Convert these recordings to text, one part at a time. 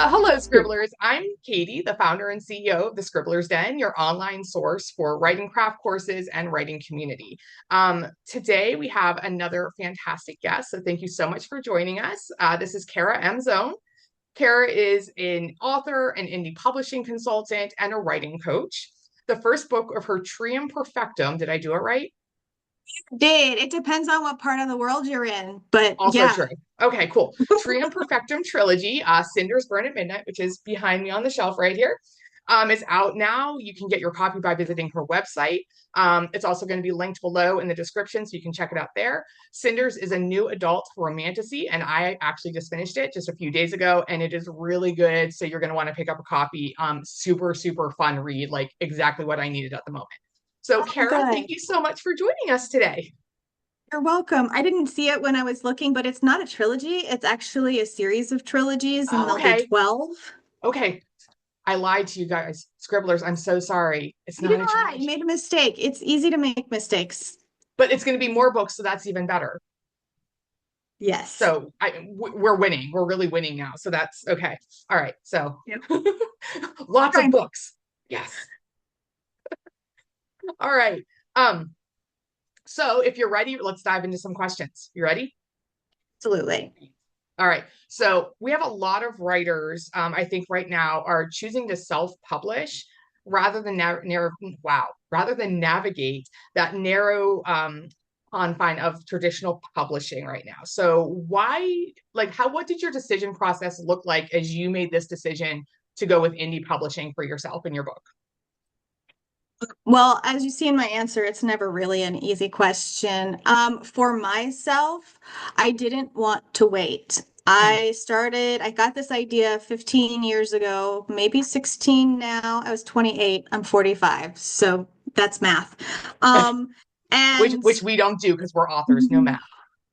Hello, Scribblers. I'm Katie, the founder and CEO of the Scribblers Den, your online source for writing craft courses and writing community. Today, we have another fantastic guest, so thank you so much for joining us. This is Kara M. Zone. Kara is an author, an indie publishing consultant, and a writing coach. The first book of her Trium Perfectum, did I do it right? Did. It depends on what part of the world you're in, but Also yeah. true. Okay, cool. Trium Perfectum trilogy, Cinders Burn at Midnight, which is behind me on the shelf right here, is out now. You can get your copy by visiting her website. It's also going to be linked below in the description, so you can check it out there. Cinders is a new adult romantasy, and I actually just finished it just a few days ago, and it is really good. So you're going to want to pick up a copy. Super, super fun read, like exactly what I needed at the moment. So, Oh, Kara, thank good. you so much for joining us today. You're welcome. I didn't see it when I was looking, but it's not a trilogy. It's actually a series of trilogies, and Oh, there'll be okay. 12. Okay, I lied to you guys. Scribblers, I'm so sorry. It's You not didn't a lie. You trilogy, made a mistake. It's easy to make mistakes. but it's going to be more books, so that's even better. Yes. So we're winning. We're really winning now. So that's okay. All right. So Yep. lots of Fine. books. Yes. All right. Um, so if you're ready, let's dive into some questions. You ready? Absolutely. All right. So we have a lot of writers, I think right now are choosing to self-publish rather than rather than navigate that narrow confine of traditional publishing right now. So what did your decision process look like as you made this decision to go with indie publishing for yourself in your book? Well, as you see in my answer, it's never really an easy question. For myself, I didn't want to wait. Mm. I got this idea 15 years ago, maybe 16 now. I was 28, I'm 45, so that's math. Um, which and which we don't do because we're authors, no math.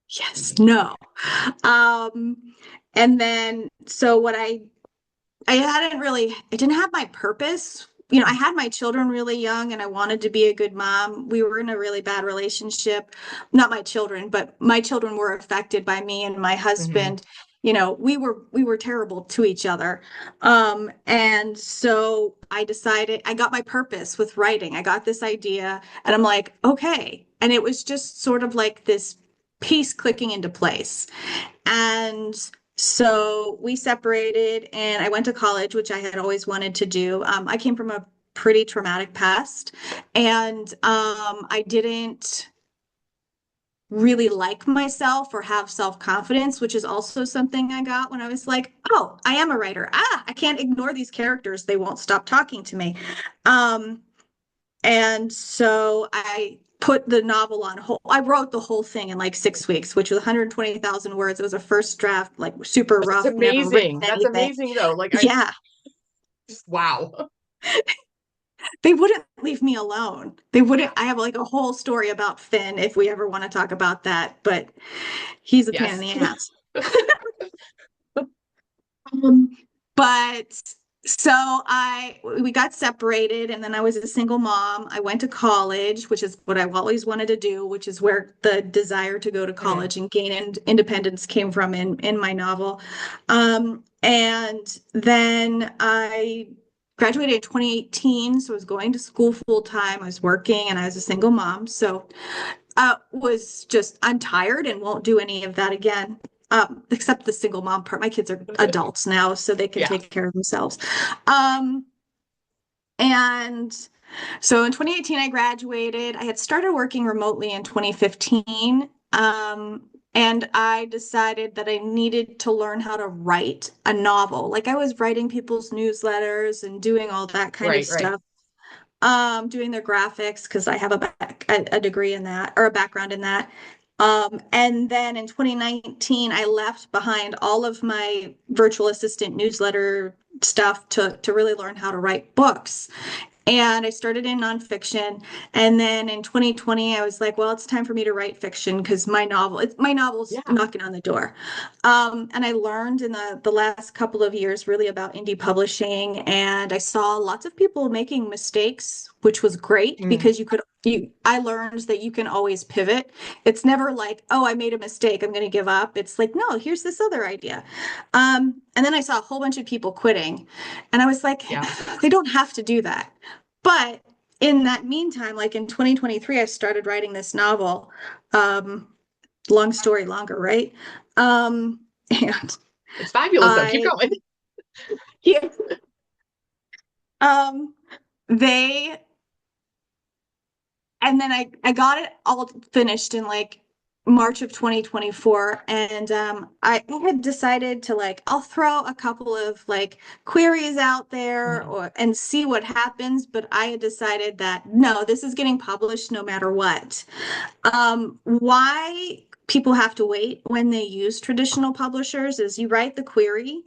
yes, no. Um, and then so I didn't have my purpose. I had my children really young and I wanted to be a good mom. We were in a really bad relationship. Not my children, but my children were affected by me and my Mm-hmm. husband. We were terrible to each other. And so I decided I got my purpose with writing. I got this idea and I'm like, okay. And it was just sort of like this piece clicking into place. And so we separated and I went to college, which I had always wanted to do. I came from a pretty traumatic past and I didn't really like myself or have self-confidence, which is also something I got when I was like, oh, I am a writer. I can't ignore these characters. They won't stop talking to me. Um, and so I put the novel on hold. I wrote the whole thing in like 6 weeks, which was 120,000 words. It was a first draft, like super That's rough, never written amazing. That's anything. amazing though. Like I Yeah, just wow. they wouldn't leave me alone. They wouldn't. I have like a whole story about Finn if we ever want to talk about that, but he's a pain in Yes. the ass. Um, but so we got separated and then I was a single mom. I went to college, which is what I always wanted to do, which is where the desire to go to Mhm. college and gain independence came from in my novel. And then I graduated in 2018, so I was going to school full time. I was working and I was a single mom. So was just I'm tired and won't do any of that again. Except the single mom part. My kids are adults now, so they can Yeah. take care of themselves. Um, and so in 2018, I graduated. I had started working remotely in 2015. And I decided that I needed to learn how to write a novel. Like I was writing people's newsletters and doing all that kind of Right, right. stuff, doing their graphics because I have a degree in that or a background in that. And then in 2019, I left behind all of my virtual assistant newsletter stuff to really learn how to write books. And I started in nonfiction. And then in 2020, I was like, well, it's time for me to write fiction because my novel's Yeah. knocking on the door. And I learned in the last couple of years really about indie publishing. And I saw lots of people making mistakes, which was great Mm. because you could I learned that you can always pivot. It's never like, oh, I made a mistake, I'm going to give up. It's like, no, here's this other idea. And then I saw a whole bunch of people quitting, and I was like, Yeah. they don't have to do that. But in that meantime, like in 2023, I started writing this novel. Um, long story longer, right? And It's fabulous though. Keep I, going. yeah, um, they and then I got it all finished in like March of 2024. And I had decided to like, I'll throw a couple of like queries out there Mhm. or and see what happens. But I had decided that no, this is getting published no matter what. Why people have to wait when they use traditional publishers is you write the query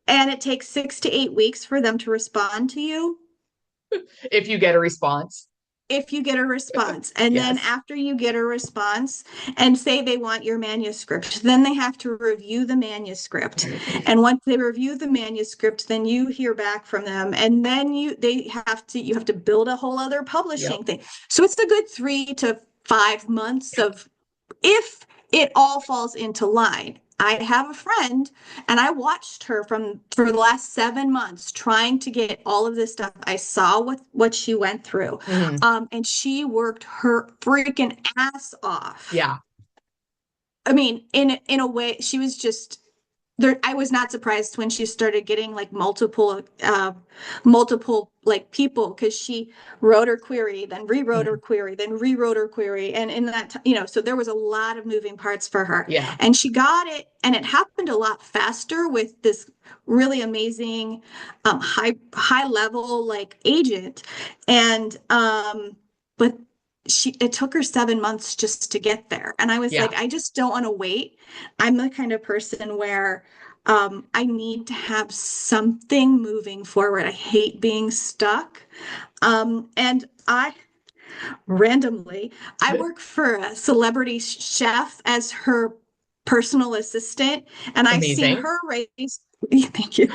and it takes 6 to 8 weeks for them to respond to you If you get a response. if you get a response. And then Yes. after you get a response and say they want your manuscript, then they have to review the manuscript. And once they review the manuscript, then you hear back from them. And then you have to build a whole other Yep. publishing thing. So it's a good 3 to 5 months of if it all falls into line. I have a friend and I watched her for the last 7 months trying to get all of this stuff. I saw what she went through. Hmm. And she worked her freaking ass off. Yeah. I mean, in a way, she was just there. I was not surprised when she started getting like multiple like people because she wrote her query, then rewrote her Mhm. query, then rewrote her query, and in that so there was a lot of moving parts for her, Yeah. and she got it, and it happened a lot faster with this really amazing, high level like agent, and but it took her 7 months just to get there. And I was Yeah. like, I just don't want to wait. I'm the kind of person where I need to have something moving forward. I hate being stuck. And I randomly, I work for a celebrity chef as her personal assistant, and I've seen Amazing. her raise. Thank you.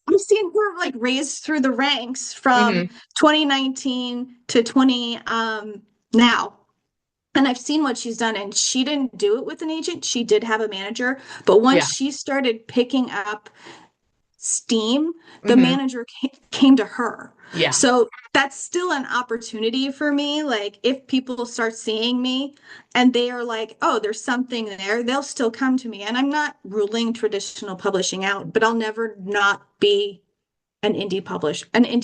I've seen her like raised through the ranks from Hmm. 2019 to 20 now. And I've seen what she's done, and she didn't do it with an agent. She did have a manager, but once Yeah. she started picking up steam, the Hmm. manager came to her. Yeah. So that's still an opportunity for me. Like if people start seeing me and they are like, oh, there's something there, they'll still come to me. And I'm not ruling traditional publishing out, but I'll never not be an indie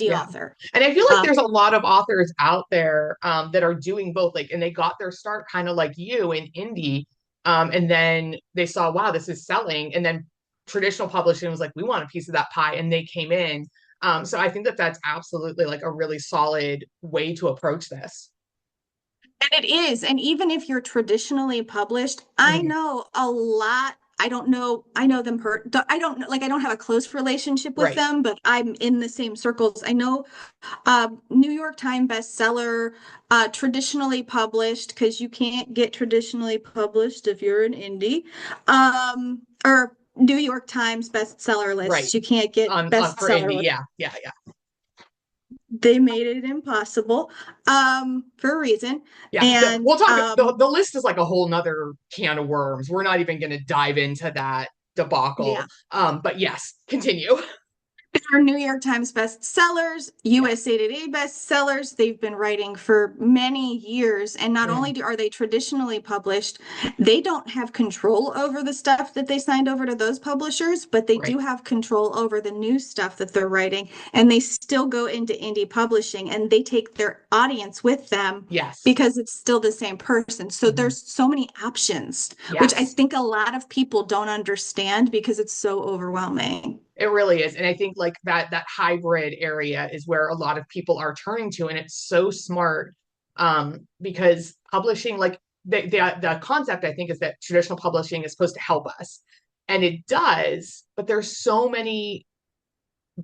Yeah. author. And I feel like Um, there's a lot of authors out there that are doing both, like, and they got their start kind of like you in indie. And then they saw, wow, this is selling. And then traditional publishing was like, we want a piece of that pie. And they came in. So I think that that's absolutely like a really solid way to approach this. And it is. And even if you're traditionally published, I Mhm. know a lot. I know them I don't like, I don't have a close relationship with Right. them, but I'm in the same circles. I know New York Times bestseller, traditionally published, because you can't get traditionally published if you're an indie, or New York Times bestseller Right. lists. You can't get On for indie. bestseller. Yeah. Yeah. Yeah. They made it impossible, for a reason. Yeah. And We'll talk. The list is like a whole nother can of worms. We're not even going to dive into that debacle. yeah. But yes, continue. They're New York Times bestsellers, Yeah. USA Today bestsellers. They've been writing for many years. And not only Mhm. are they traditionally published, they don't have control over the stuff that they signed over to those publishers, but they Right. do have control over the new stuff that they're writing. And they still go into indie publishing and they take their audience with them Yes. because it's still the same person. So Mhm. there's so many options, which I Yes. think a lot of people don't understand because it's so overwhelming. It really is. And I think like that hybrid area is where a lot of people are turning to. And it's so smart because publishing, like the concept, I think, is that traditional publishing is supposed to help us. And it does, but there's so many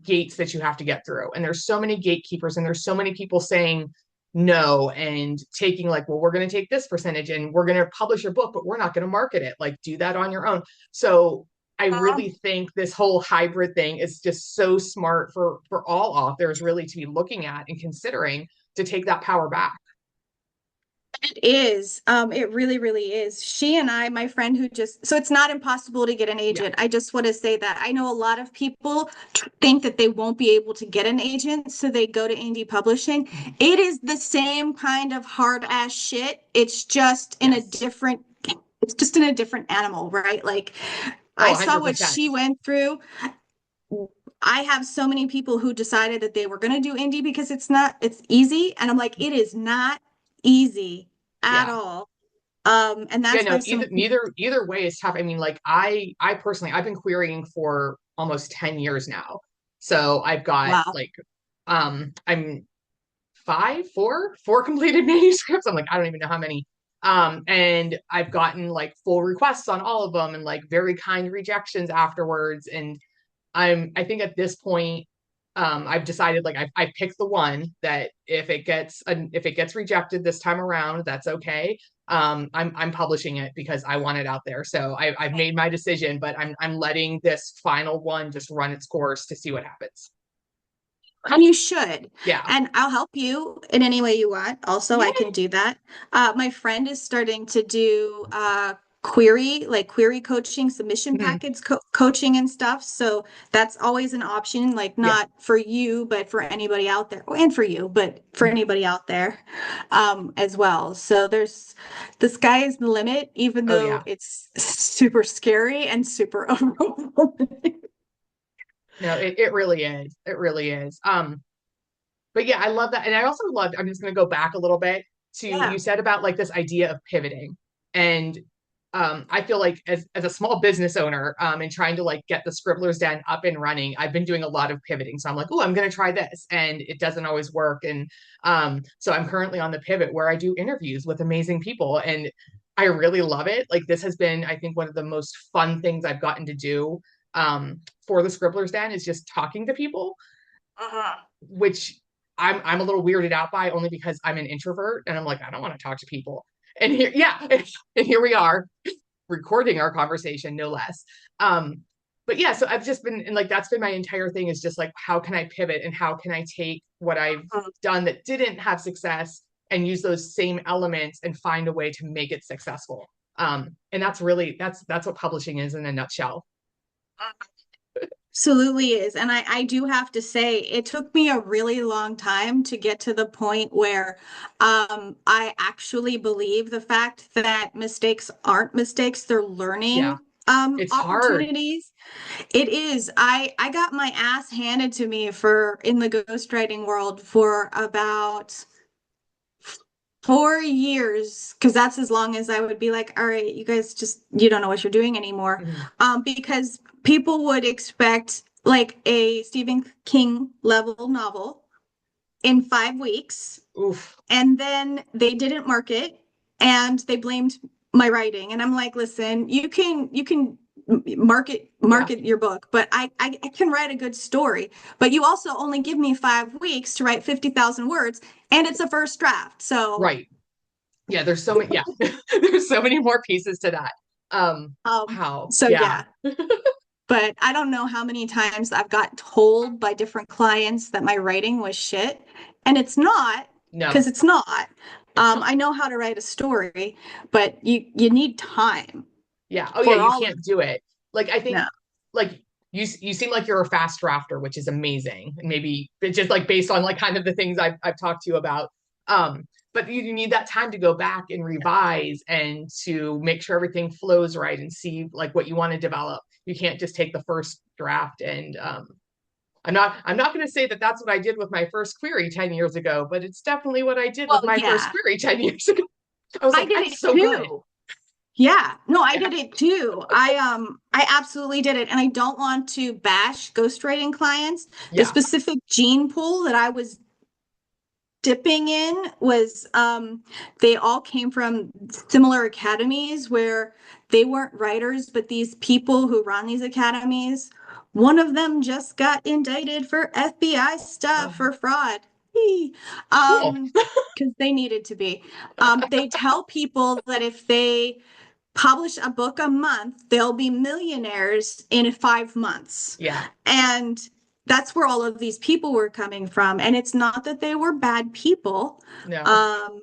gates that you have to get through. And there's so many gatekeepers and there's so many people saying no and taking like, well, we're going to take this percentage and we're going to publish your book, but we're not going to market it. Like, do that on your own. So I really think this whole hybrid thing is just so smart for all authors really to be looking at and considering to take that power back. It is. It really, really is. She and I, my friend who just, so it's not impossible to get an Yeah. agent. I just want to say that I know a lot of people think that they won't be able to get an agent, so they go to indie publishing. Mhm. It is the same kind of hard ass shit. Yes. It's just in a different animal, right? Like Oh, I saw what 100%. she went through. I have so many people who decided that they were going to do indie because it's easy. And I'm like, it is not easy at Yeah. all. And Yeah, that's no, why so many people, either way is tough. I mean, like I personally I've been querying for almost 10 years now. So I've got wow. like I'm four completed manuscripts. I'm like, I don't even know how many. And I've gotten like full requests on all of them and like very kind rejections afterwards. And I think at this point, I've decided like I've picked the one that if it gets rejected this time around, that's okay. I'm publishing it because I want it out there. So I've made my decision, but I'm letting this final one just run its course to see what happens. And you should. Yeah. And I'll help you in any way you want. Also, I can Yay. do that. My friend is starting to do query coaching, submission Mhm. packets coaching and stuff. So that's always an option, like Yeah. not for you, but for anybody out there, and for you, but for Mhm. anybody out there as well. So the sky is the limit, even Oh though yeah. it's super scary and super overwhelming. No, it really is. It really is. But yeah, I love that. And I also love, I'm just going to go back a little bit to Yeah. you said about like this idea of pivoting. And I feel like as a small business owner and trying to like get the Scribblers Den up and running, I've been doing a lot of pivoting. So I'm like, oh, I'm going to try this. And it doesn't always work. And so I'm currently on the pivot where I do interviews with amazing people. And I really love it. Like this has been, I think, one of the most fun things I've gotten to do for the Scribblers Den is just talking to people, Uh-huh. which I'm a little weirded out by only because I'm an introvert and I'm like, I don't want to talk to people. And here, yeah, and here we are recording our conversation, no less. Um, but yeah, so I've just been and like that's been my entire thing is just like how can I pivot and how can I take what I've done that didn't have success and use those same elements and find a way to make it successful. And that's really that's what publishing is in a nutshell. Absolutely is. And I do have to say, it took me a really long time to get to the point where I actually believe the fact that mistakes aren't mistakes, they're Yeah, learning it's hard. opportunities. It is. I got my ass handed to me for in the ghostwriting world for about 4 years, because that's as long as I would be like, all right, you guys just you don't know what you're doing anymore. Mhm. Because people would expect like a Stephen King level novel in 5 weeks, Oof. and then they didn't market and they blamed my writing. And I'm like, listen, you can Yeah. market your book, but I can write a good story. But you also only give me 5 weeks to write 50,000 words, and it's a first draft. So Right. Yeah, there's so many, yeah, there's so many more pieces to that. Wow. so Yeah. yeah. But I don't know how many times I've got told by different clients that my writing was shit. And it's not, because No, it's not. it's not. I know how to write a story, but you need time Yeah. Oh yeah, for you all of can't do it. Like I no. think like you seem like you're a fast drafter, which is amazing. And maybe it's just like based on like kind of the things I've talked to you about. But you need that time to go back and revise and to make sure everything flows right and see like what you want to develop. You can't just take the first draft and I'm not going to say that that's what I did with my first query 10 years ago, but it's definitely what I did with Well, my first yeah, query 10 years ago. I was I like, did I'm it so good. too. Yeah, no, I Yeah. did it too. I absolutely did it. And I don't want to bash ghostwriting clients. The Yeah. specific gene pool that I was dipping in was they all came from similar academies where they weren't writers, but these people who run these academies, one of them just got indicted for FBI stuff Oh, for fraud. cool. Because they needed to be. They tell people that if they publish a book a month, they'll be millionaires in 5 months. Yeah. And that's where all of these people were coming from. And it's not that they were bad people. No. Um,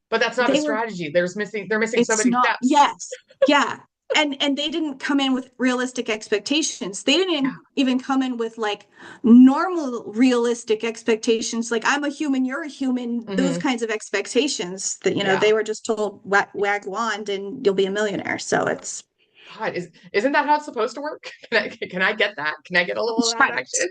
But that's not a They were strategy. They're missing so It's many not, steps. yes. Yeah. And they didn't come in with realistic expectations. They Yeah. didn't even come in with like normal realistic expectations. Like I'm a human, you're a human, those Hmm. kinds of expectations that, Yeah. they were just told wag wand and you'll be a millionaire. So it's God, isn't that how it's supposed to work? Can I get that? Can I get a little of that right. action?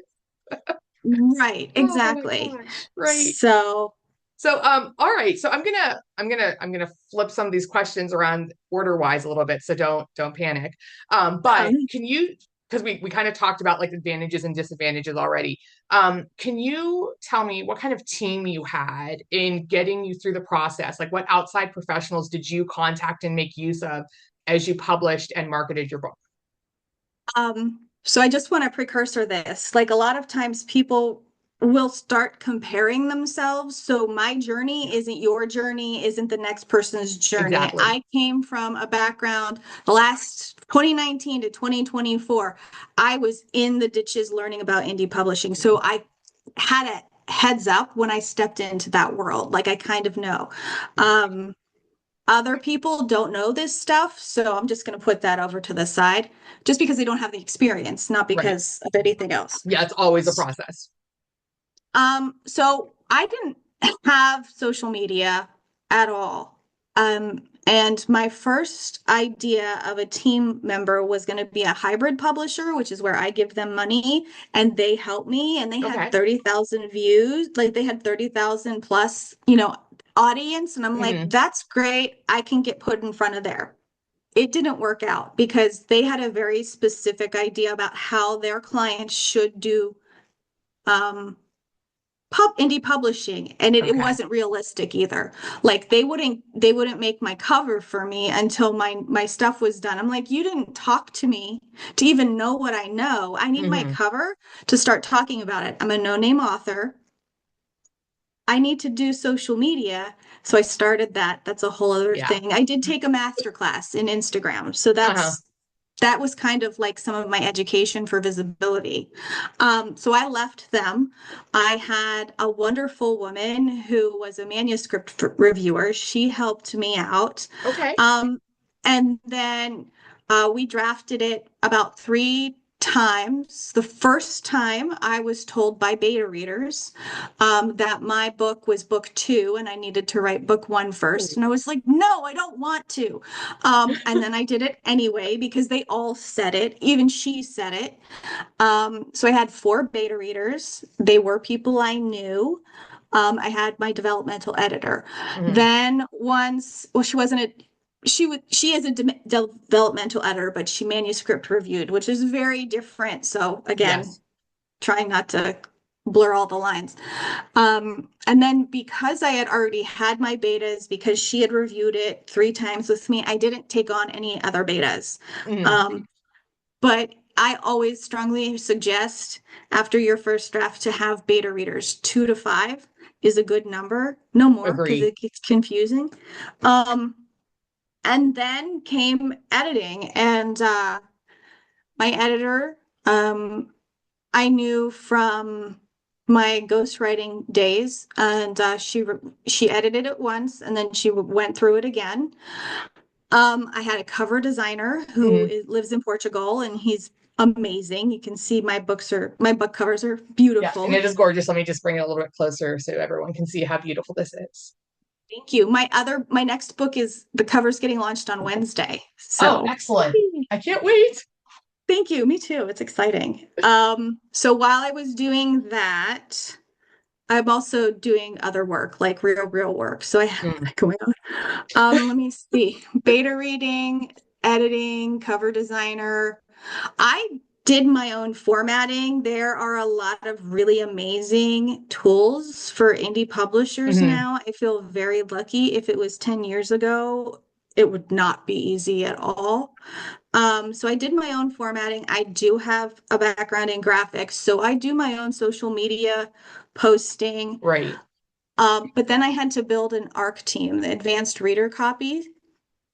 Right, Oh my exactly. gosh. Right. So So all right. So I'm gonna flip some of these questions around order wise a little bit. So don't panic. But um, can you, because we kind of talked about like advantages and disadvantages already. Can you tell me what kind of team you had in getting you through the process? Like what outside professionals did you contact and make use of as you published and marketed your book? so I just want to precursor this. Like a lot of times people will start comparing themselves. So my journey isn't your journey, isn't the next person's journey. Exactly. I came from a background, the last 2019 to 2024, I was in the ditches learning about indie publishing. So I had a heads up when I stepped into that world. Like I kind of know. Um, Other people don't know this stuff, so I'm just going to put that over to the side just because they don't have the experience, not Right. because of anything else. Yeah, it's always a process. So I didn't have social media at all. And my first idea of a team member was going to be a hybrid publisher, which is where I give them money and they help me. And they had Okay. 30,000 views, like they had 30,000 plus, audience. And I'm like, Hmm. that's great. I can get put in front of there. It didn't work out because they had a very specific idea about how their clients should do um, indie publishing, and it Okay. wasn't realistic either. Like they wouldn't make my cover for me until my stuff was done. I'm like, you didn't talk to me to even know what I know. I need my Hmm. cover to start talking about it. I'm a no-name author. I need to do social media. So I started that. That's a whole other Yeah. thing. I did take a master class in Instagram. So Uh-huh. that was kind of like some of my education for visibility. So I left them. I had a wonderful woman who was a manuscript reviewer. She helped me out. Okay. Um, and then we drafted it about 3 times. The first time I was told by beta readers that my book was book 2 and I needed to write book 1 first. Ooh. And I was like, no, I don't want to. And then I did it anyway because they all said it. Even she said it. So I had 4 beta readers. They were people I knew. I had my developmental editor. Mhm. Then once, well, she wasn't a, she is a developmental editor, but she manuscript reviewed, which is very different. So again, Yes. trying not to blur all the lines. And then because I had already had my betas, because she had reviewed it 3 times with me, I didn't take on any other betas. Mhm. Um, but I always strongly suggest after your first draft to have beta readers. 2 to 5 is a good number, no more because Agree. it gets confusing. Um, and then came editing, and my editor, um, I knew from my ghostwriting days, and she edited it once, and then she went through it again. I had a cover designer who Mhm. lives in Portugal, and he's amazing. You can see my book covers are Yes, and beautiful. it is gorgeous. Let me just bring it a little bit closer so everyone can see how beautiful this is. Thank you. My next book is the cover's getting launched on Wednesday. Oh, So excellent. I can't wait. thank you. Me too. It's exciting. So while I was doing that, I'm also doing other work, like real work. So I have Mm. that going on. Let me see. Beta reading, editing, cover designer. I did my own formatting. There are a lot of really amazing tools for indie publishers Mhm. now. I feel very lucky. If it was 10 years ago, it would not be easy at all. So I did my own formatting. I do have a background in graphics, so I do my own social media posting. Right. But then I had to build an ARC team, the advanced reader copy.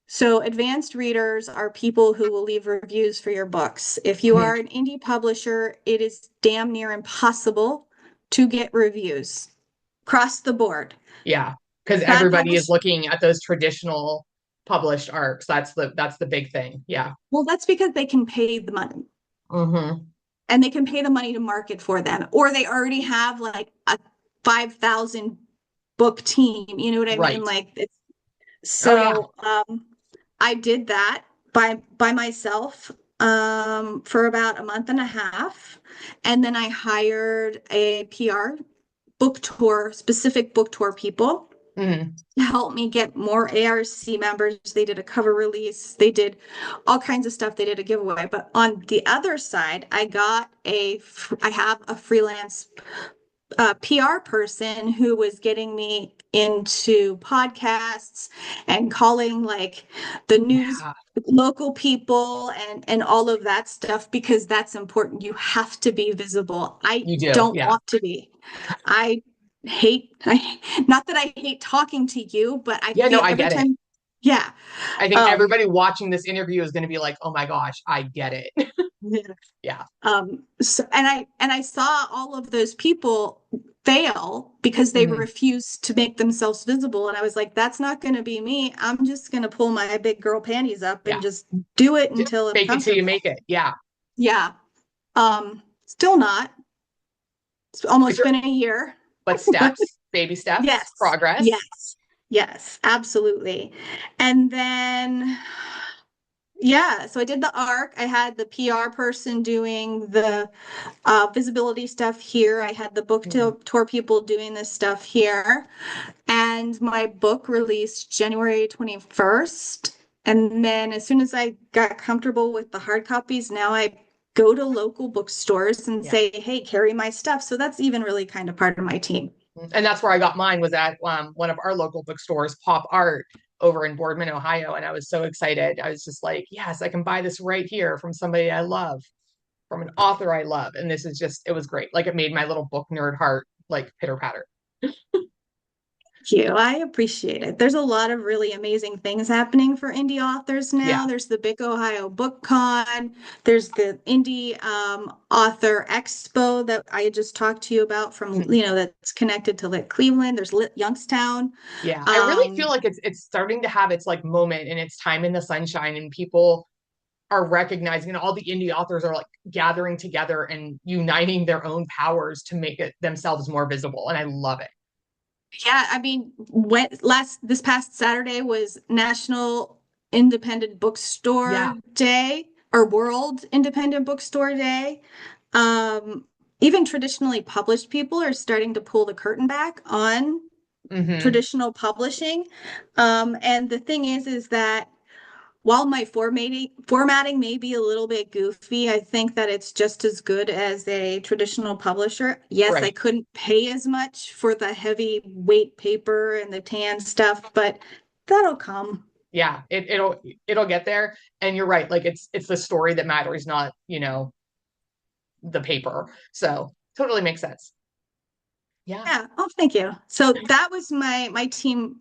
So advanced readers are people who will leave reviews for your books. If you Mhm. are an indie publisher, it is damn near impossible to get reviews across the board. Yeah. because That everybody is looking at those traditional published arcs. That's the big thing. Yeah. well, that's because they can pay the money Mm-hmm. and they can pay the money to market for them, or they already have like a 5,000 book team. You know what I mean? Right. Like it's Oh yeah. so I did that by myself for about a month and a half, and then I hired a PR book tour, specific book tour people Mm-hmm. to help me get more ARC members. They did a cover release. They did all kinds of stuff. They did a giveaway. But on the other side, I have a freelance PR person who was getting me into podcasts and calling like the news Yeah. local people and all of that stuff because that's important. You have to be visible. I You do. don't Yeah. want to be. I not that I hate talking to you, but I Yeah, no, feel I every get it. time, yeah. I think Um, everybody watching this interview is going to be like, "Oh my gosh, I get it." yeah. Yeah. So, and I saw all of those people fail because they Mm-hmm. refused to make themselves visible. And I was like, that's not going to be me. I'm just going to pull my big girl panties up and Yeah. just do it Just until I'm fake it till you comfortable. make it. Yeah. Yeah. Still not. It's But almost been a year. steps, baby steps, Yes. progress. Yes. Yes, absolutely. And then yeah, so I did the arc. I had the PR person doing the visibility stuff here. I had the book Mhm. tour people doing this stuff here. And my book released January 21st. And then as soon as I got comfortable with the hard copies, now I go to local bookstores and Yeah. say, hey, carry my stuff. So that's even really kind of part of my team. And that's where I got mine was at one of our local bookstores, Pop Art, over in Boardman, Ohio. And I was so excited. I was just like, yes, I can buy this right here from somebody I love, from an author I love. And this is just, it was great. Like it made my little book nerd heart like pitter patter. You. I appreciate it. There's a lot of really amazing things happening for indie authors now. Yeah. There's the Big Ohio Book Con. There's the Indie Author Expo that I just talked to you about from, Mhm. that's connected to Lit Cleveland. There's Lit Youngstown. Yeah. I really feel Um, like it's starting to have its like moment and its time in the sunshine and people are recognizing and all the indie authors are like gathering together and uniting their own powers to make it themselves more visible. And I love it. yeah, I mean, this past Saturday was National Independent Yeah. Bookstore Day or World Independent Bookstore Day. Um, Even traditionally published people are starting to pull the curtain back on Hmm. traditional publishing. And the thing is that while my formatting may be a little bit goofy, I think that it's just as good as a traditional publisher. Yes, I Right. couldn't pay as much for the heavy weight paper and the tan stuff, but that'll come. Yeah. It'll get there. And you're right. Like it's the story that matters, not, the paper. So totally makes sense. Yeah. Yeah. Oh, thank you. So that was my team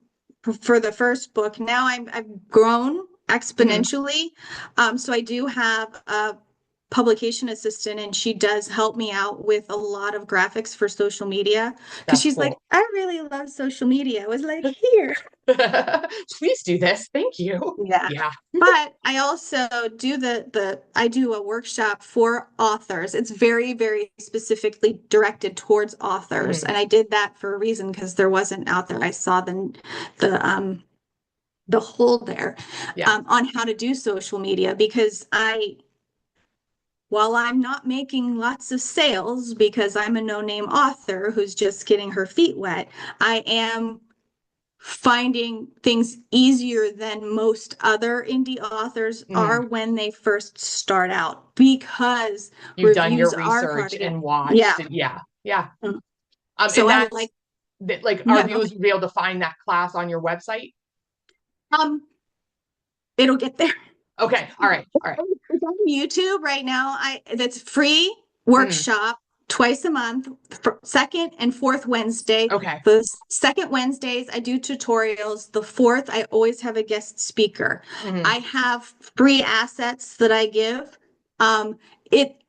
for the first book. Now I've grown Hmm. exponentially. So I do have a publication assistant, and she does help me out with a lot of graphics for social media because That's she's like, cool. I really love social media. I was like, here. Please do this. Thank you. Yeah. Yeah. But I also do I do a workshop for authors. It's very, very specifically directed towards authors. Hmm. And I did that for a reason because there wasn't out there. I saw the hole there Yeah. on how to do social media because while I'm not making lots of sales because I'm a no-name author who's just getting her feet wet, I am finding things easier than most other indie authors are Hmm. when they first start out because You've done your reviews are hard research to get. and Yeah. watched. And yeah. Yeah. So And I like, that's that like our yeah, go viewers ahead. will be able to find that class on your website. Um, it'll get there. Okay. All right. All right. It's on YouTube right now. That's free Mm, workshop twice a month, second and fourth Wednesday. okay. The second Wednesdays, I do tutorials. The fourth, I always have a guest speaker. Hmm. I have free assets that I give. It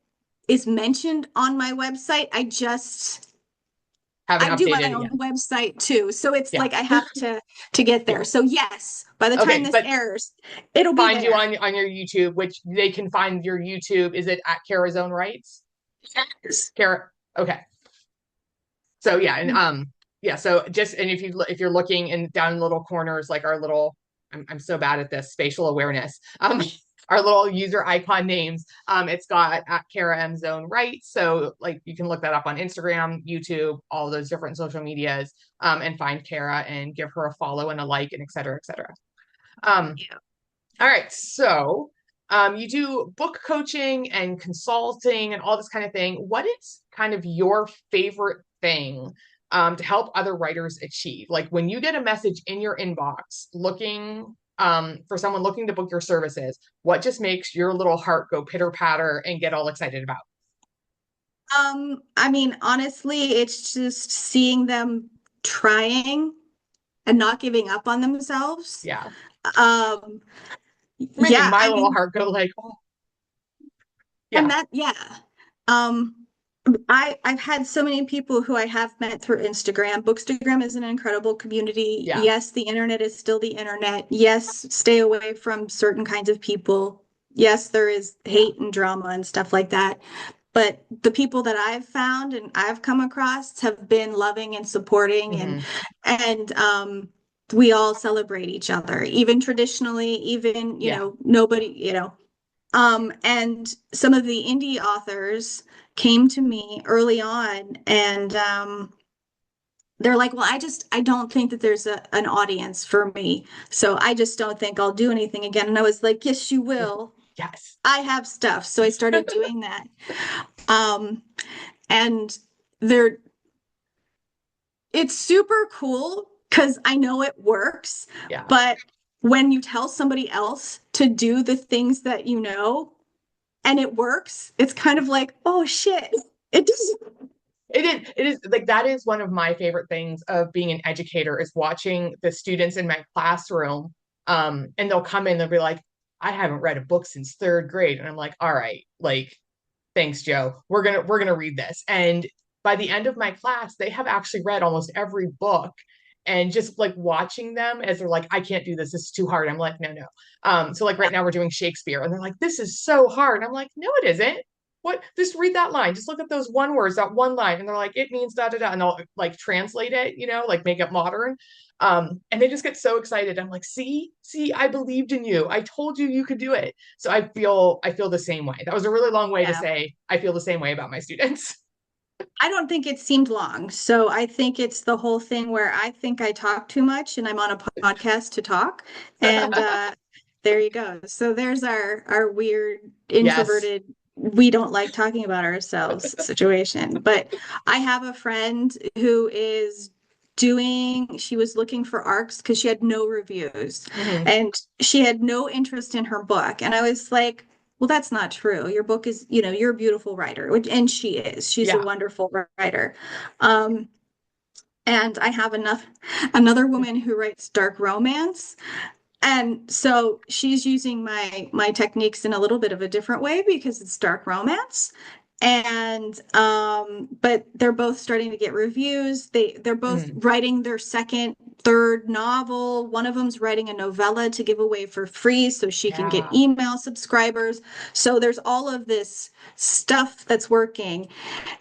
is mentioned on my website. I just Haven't I do my updated it own yet. website too. So it's Yeah. like I have to get Yeah. there. So yes, by the time Okay, this but airs, it'll be find you there. on your YouTube, which they can find your YouTube. Is it at Kara's Own Rights? Yes. Kara. Okay. So yeah, and yeah, so just and if you're looking in down in little corners like our little I'm so bad at this spatial awareness. Our little user icon names. It's got at Kara M Zone Right. So like you can look that up on Instagram, YouTube, all those different social medias, and find Kara and give her a follow and a like and et cetera, et cetera. Um, Yeah. all right, so you do book coaching and consulting and all this kind of thing. What is kind of your favorite thing to help other writers achieve? Like when you get a message in your inbox looking for someone looking to book your services, what just makes your little heart go pitter patter and get all excited about? I mean, honestly, it's just seeing them trying and not giving up on themselves. Yeah, Um, making yeah, my I little mean, heart go like, oh, and yeah, that, yeah. Um, I've had so many people who I have met through Instagram. Bookstagram is an incredible community. yeah, Yes, the internet is still the internet. Yes, stay away from certain kinds of people. Yes, there is yeah. hate and drama and stuff like that. But the people that I've found and I've come across have been loving and supporting Hmm. and we all celebrate each other, even traditionally, even, Yeah, nobody, and some of the indie authors came to me early on and they're like, well, I don't think that there's an audience for me. So I just don't think I'll do anything again. And I was like, yes, you will. yes. I have stuff. So I started doing that. Um, and they're it's super cool because I know it works, Yeah. but when you tell somebody else to do the things that you know and it works, it's kind of like, oh shit. It doesn't. It is like that is one of my favorite things of being an educator is watching the students in my classroom. And they'll come in, they'll be like, I haven't read a book since third grade. And I'm like, all right, like, thanks, Joe. We're gonna read this. And by the end of my class, they have actually read almost every book. And just like watching them as they're like, I can't do this. This is too hard. I'm like, no, no. So like right now we're doing Shakespeare, and they're like, this is so hard. I'm like, no, it isn't. What? Just read that line. Just look at those one words, that one line, and they're like, it means da da da, and they'll like translate it, like make it modern. And they just get so excited. I'm like, see, I believed in you. I told you you could do it. So I feel the same way. That was a really long way to Yeah. say I feel the same way about my students. I don't think it seemed long. So I think it's the whole thing where I think I talk too much and I'm on a podcast to talk. And there you go. So there's our weird Yes. introverted, we don't like talking about ourselves situation. But I have a friend who is she was looking for arcs because she had no reviews Hmm. and she had no interest in her book. And I was like, well, that's not true. Your book is, you're a beautiful writer, and she is. She's a Yeah. wonderful writer. Um, and I have another woman who writes dark romance. And so she's using my techniques in a little bit of a different way because it's dark romance. And but they're both starting to get reviews. They're both Hmm. writing their second, third novel. One of them's writing a novella to give away for free so she can get Yeah. email subscribers. So there's all of this stuff that's working.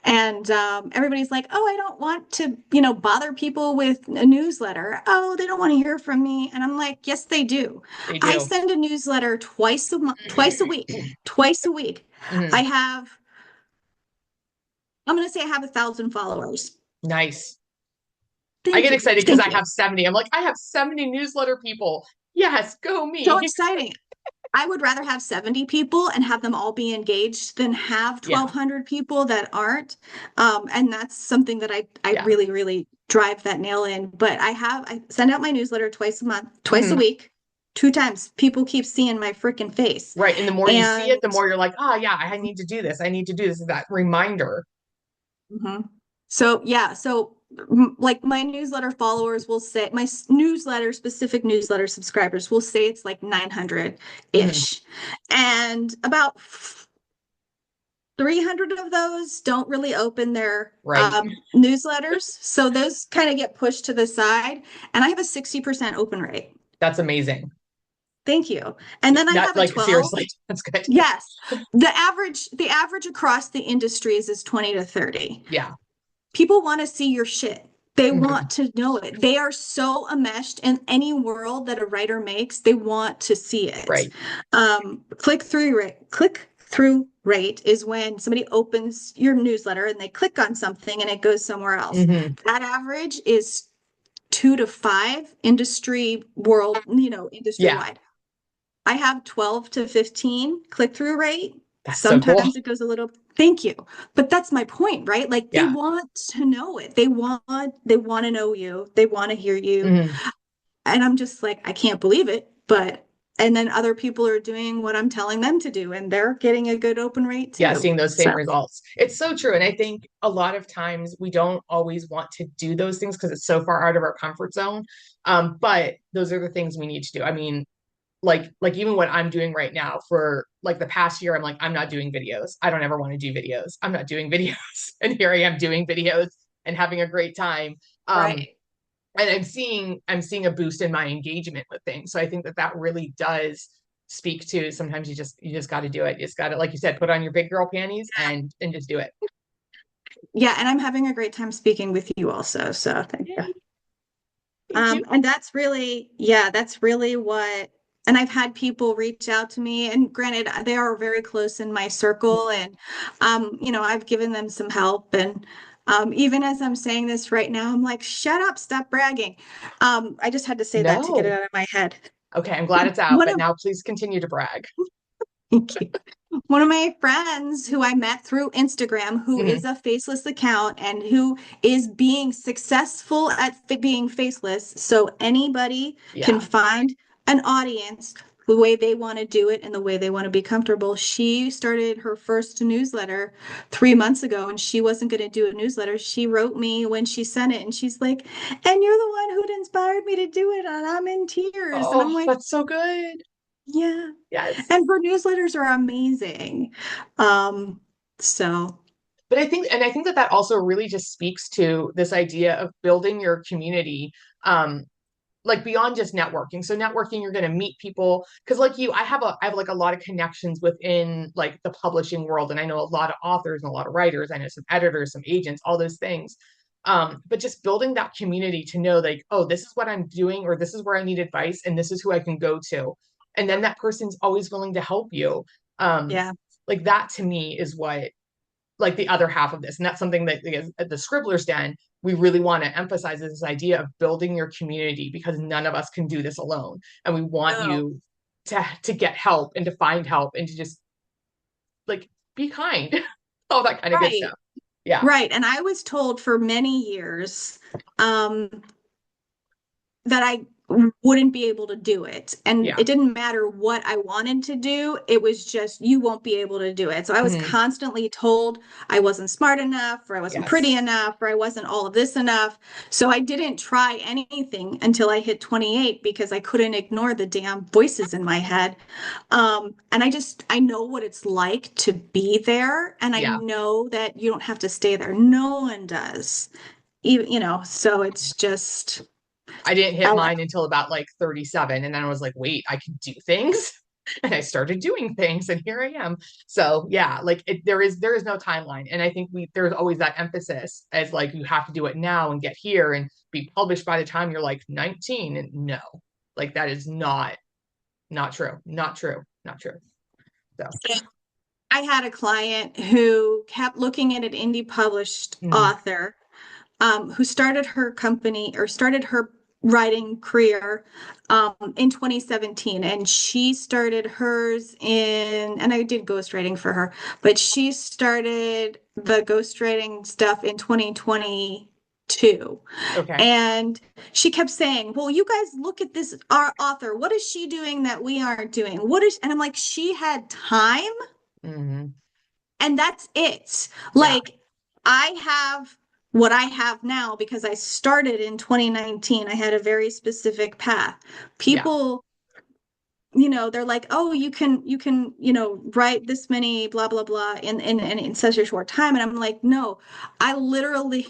And everybody's like, oh, I don't want to, bother people with a newsletter. Oh, they don't want to hear from me. And I'm like, yes, they do. They I do. send a newsletter twice a week, twice a week. I Hmm. have, I'm going to say I have 1,000 followers. Nice. I Thank get you. excited because Thank I you. have 70. I'm like, I have 70 newsletter people. Yes, go So me. exciting. I would rather have 70 people and have them all be engaged than have Yeah. 1,200 people that aren't. And that's something that I Yeah. really, really drive that nail in. But I send out my newsletter twice a month, twice a Hmm. week, 2 times. People keep seeing my freaking face. Right. And the more you see And it, the more you're like, oh, yeah, I need to do this. I need to do this. That reminder. mhm. So yeah, so like my newsletter followers will say my newsletter specific newsletter subscribers will say it's like Hmm. 900-ish. And about 300 of those don't really open their Right. newsletters. So those kind of get pushed to the side. And I have a 60% open rate. That's amazing. Thank you. And then I That have a like 12. seriously, that's good. Yes. The average across the industries is 20 to 30. Yeah. People want to see your shit. They Mhm. want to know it. They are so enmeshed in any world that a writer makes. They want to see it. Right. Click through rate is when somebody opens your newsletter and they click on something and it goes somewhere else. Hmm. That average is 2 to 5 industry world, industry Yeah. wide. I have 12 to 15 click through rate. That's so cool. Sometimes it goes a little, thank you. But that's my point, right? Like they Yeah. want to know it. They want to know you. They want to hear you. Hmm. And I'm just like, I can't believe it. But and then other people are doing what I'm telling them to do, and they're getting a good open rate Yeah, too. seeing those So same results. It's so true. And I think a lot of times we don't always want to do those things because it's so far out of our comfort zone. But those are the things we need to do. I mean, like even what I'm doing right now for like the past year, I'm like, I'm not doing videos. I don't ever want to do videos. I'm not doing videos. And here I am doing videos and having a great time. Um, right. and I'm seeing a boost in my engagement with things. So I think that that really does speak to sometimes you just got to do it. You just got to, like you said, put on your big girl panties and just do it. Yeah, and I'm having a great time speaking with you also. So thank you. Yay. Thank you. And that's really, yeah, that's really what, and I've had people reach out to me, and granted, they are very close in my circle, and I've given them some help, and even as I'm saying this right now, I'm like, shut up, stop bragging. I just had to say that to get it No. out of my head. Okay, I'm glad it's out, One but of now please continue to brag. Thank you. One of my friends who I met through Instagram, who Hmm. is a faceless account and who is being successful at being faceless. So anybody can Yeah. find an audience the way they want to do it and the way they want to be comfortable. She started her first newsletter 3 months ago and she wasn't going to do a newsletter. She wrote me when she sent it and she's like, and you're the one who inspired me to do it. And I'm in tears. And I'm Oh, like, that's so good. yeah. Yes. And her newsletters are amazing. Um, so But I think that that also really just speaks to this idea of building your community, um, like beyond just networking. So networking, you're going to meet people because, like you, I have like a lot of connections within like the publishing world, and I know a lot of authors and a lot of writers. I know some editors, some agents, all those things. But just building that community to know, like, oh, this is what I'm doing, or this is where I need advice, and this is who I can go to, and then that person's always willing to help you. Um, yeah. like that to me is what like the other half of this. And that's something that at the Scribblers Den, we really want to emphasize is this idea of building your community because none of us can do this alone. And we want No. you to get help and to find help and to just like be kind, all that kind of good Right. stuff. Yeah. Right. And I was told for many years, um, that I wouldn't be able to do it. And Yeah. it didn't matter what I wanted to do, it was just, you won't be able to do it. So I was Mhm. constantly told I wasn't smart enough, or I wasn't pretty Yes. enough, or I wasn't all of this enough. So I didn't try anything until I hit 28 because I couldn't ignore the damn voices in my head. And I know what it's like to be there. And I Yeah. know that you don't have to stay there. No one does. Even, so it's just. I didn't hit I, mine until about like 37. And then I was like, wait, I can do things. And I started doing things and here I am. So yeah, like there is no timeline. And I think there's always that emphasis as like you have to do it now and get here and be published by the time you're like 19. And no, like that is not true. Not true. Not true. So I had a client who kept looking at an indie published mm, author, who started her company or started her writing career in 2017. And she started hers and I did ghostwriting for her, but she started the ghostwriting stuff in 2022. okay. And she kept saying, well, you guys look at this, our author. What is she doing that we aren't doing? And I'm like, she had time. Hmm. And that's it. Yeah. Like, I have what I have now because I started in 2019. I had a very specific path. Yeah. People they're like, oh, you can, write this many blah, blah, blah in such a short time. And I'm like, no, I literally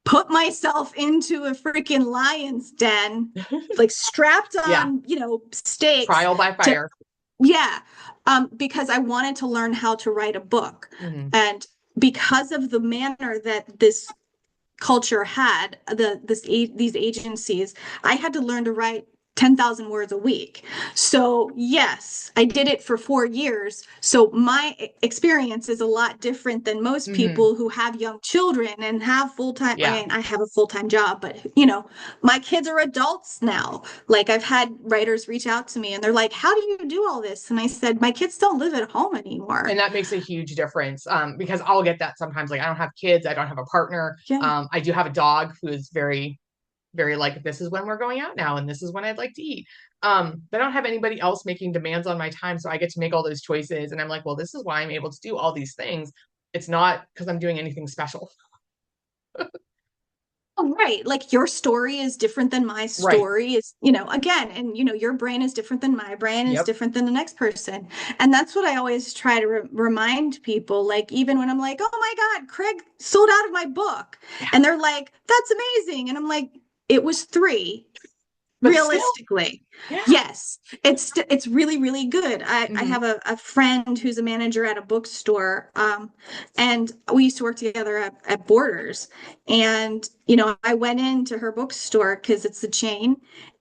put myself into a freaking lion's den, like strapped Yeah. on, stakes Trial by to, fire. yeah, because I wanted to learn how to write a book. Hmm. And because of the manner that this culture had, these agencies, I had to learn to write 10,000 words a week. So yes, I did it for 4 years. So my experience is a lot different than most Hmm. people who have young children and have full-time. I Yeah. mean, I have a full-time job, but my kids are adults now. Like I've had writers reach out to me and they're like, how do you do all this? And I said, my kids don't live at home anymore. And that makes a huge difference, because I'll get that sometimes. Like, I don't have kids, I don't have a partner. Yeah. I do have a dog who is very, very like, this is when we're going out now, and this is when I'd like to eat. But I don't have anybody else making demands on my time, so I get to make all those choices. And I'm like, well, this is why I'm able to do all these things. It's not because I'm doing anything special. Oh, right. Like your story is different than my Right. story is, again, and your brain is different than my brain is Yep. different than the next person. And that's what I always try to remind people. Like, even when I'm like, oh my God, Craig sold out of my book. Yeah. And they're like, that's amazing. And I'm like, it was three. But still, Realistically, yeah. yes, it's really, really good. I Hmm. have a friend who's a manager at a bookstore, and we used to work together at Borders. And I went into her bookstore because it's a chain,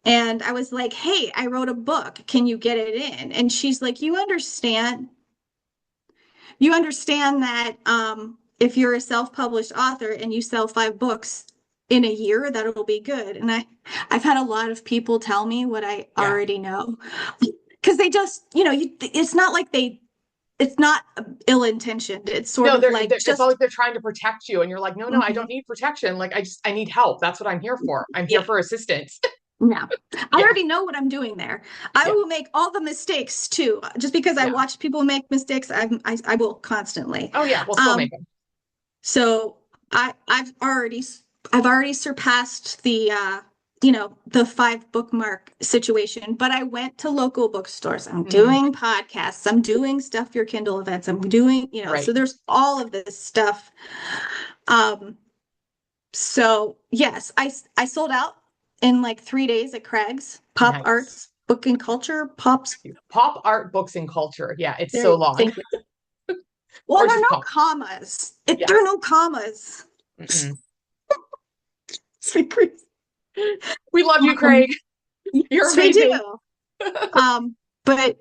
and I was like, "Hey, I wrote a book. Can you get it in?" And she's like, You understand that if you're a self-published author and you sell 5 books in a year, that'll be good. And I've had a lot of people tell me what I Yeah. already know because they just, it's not like it's not ill-intentioned. It's sort No, of like it's all just, like they're trying to protect you, and you're like, no, no, I don't mhm, need protection. Like, I need help. That's what I'm here for. I'm here yeah, for assistance. yeah. I Yeah. already know what I'm doing there. I Yeah. will make all the mistakes too. Just because I Yeah. watch people make mistakes, I will constantly. Oh yeah, we'll still make Um, them. So I've already surpassed the 5 bookmark situation, but I went to local bookstores. I'm Hmm. doing podcasts. I'm doing Stuff Your Kindle events. I'm doing, Right. so there's all of this stuff. Um, so yes, I sold out in like 3 days at Craig's Pop Nice. Arts Book and Culture Pops. Pop art, books, and culture. Yeah, it's There, so long. thank you. Well, Or there are just no pop. commas. Yeah. There are no commas. Mm-mm. It's like crazy. We love you, Um, Craig. You're yes, we amazing. do. But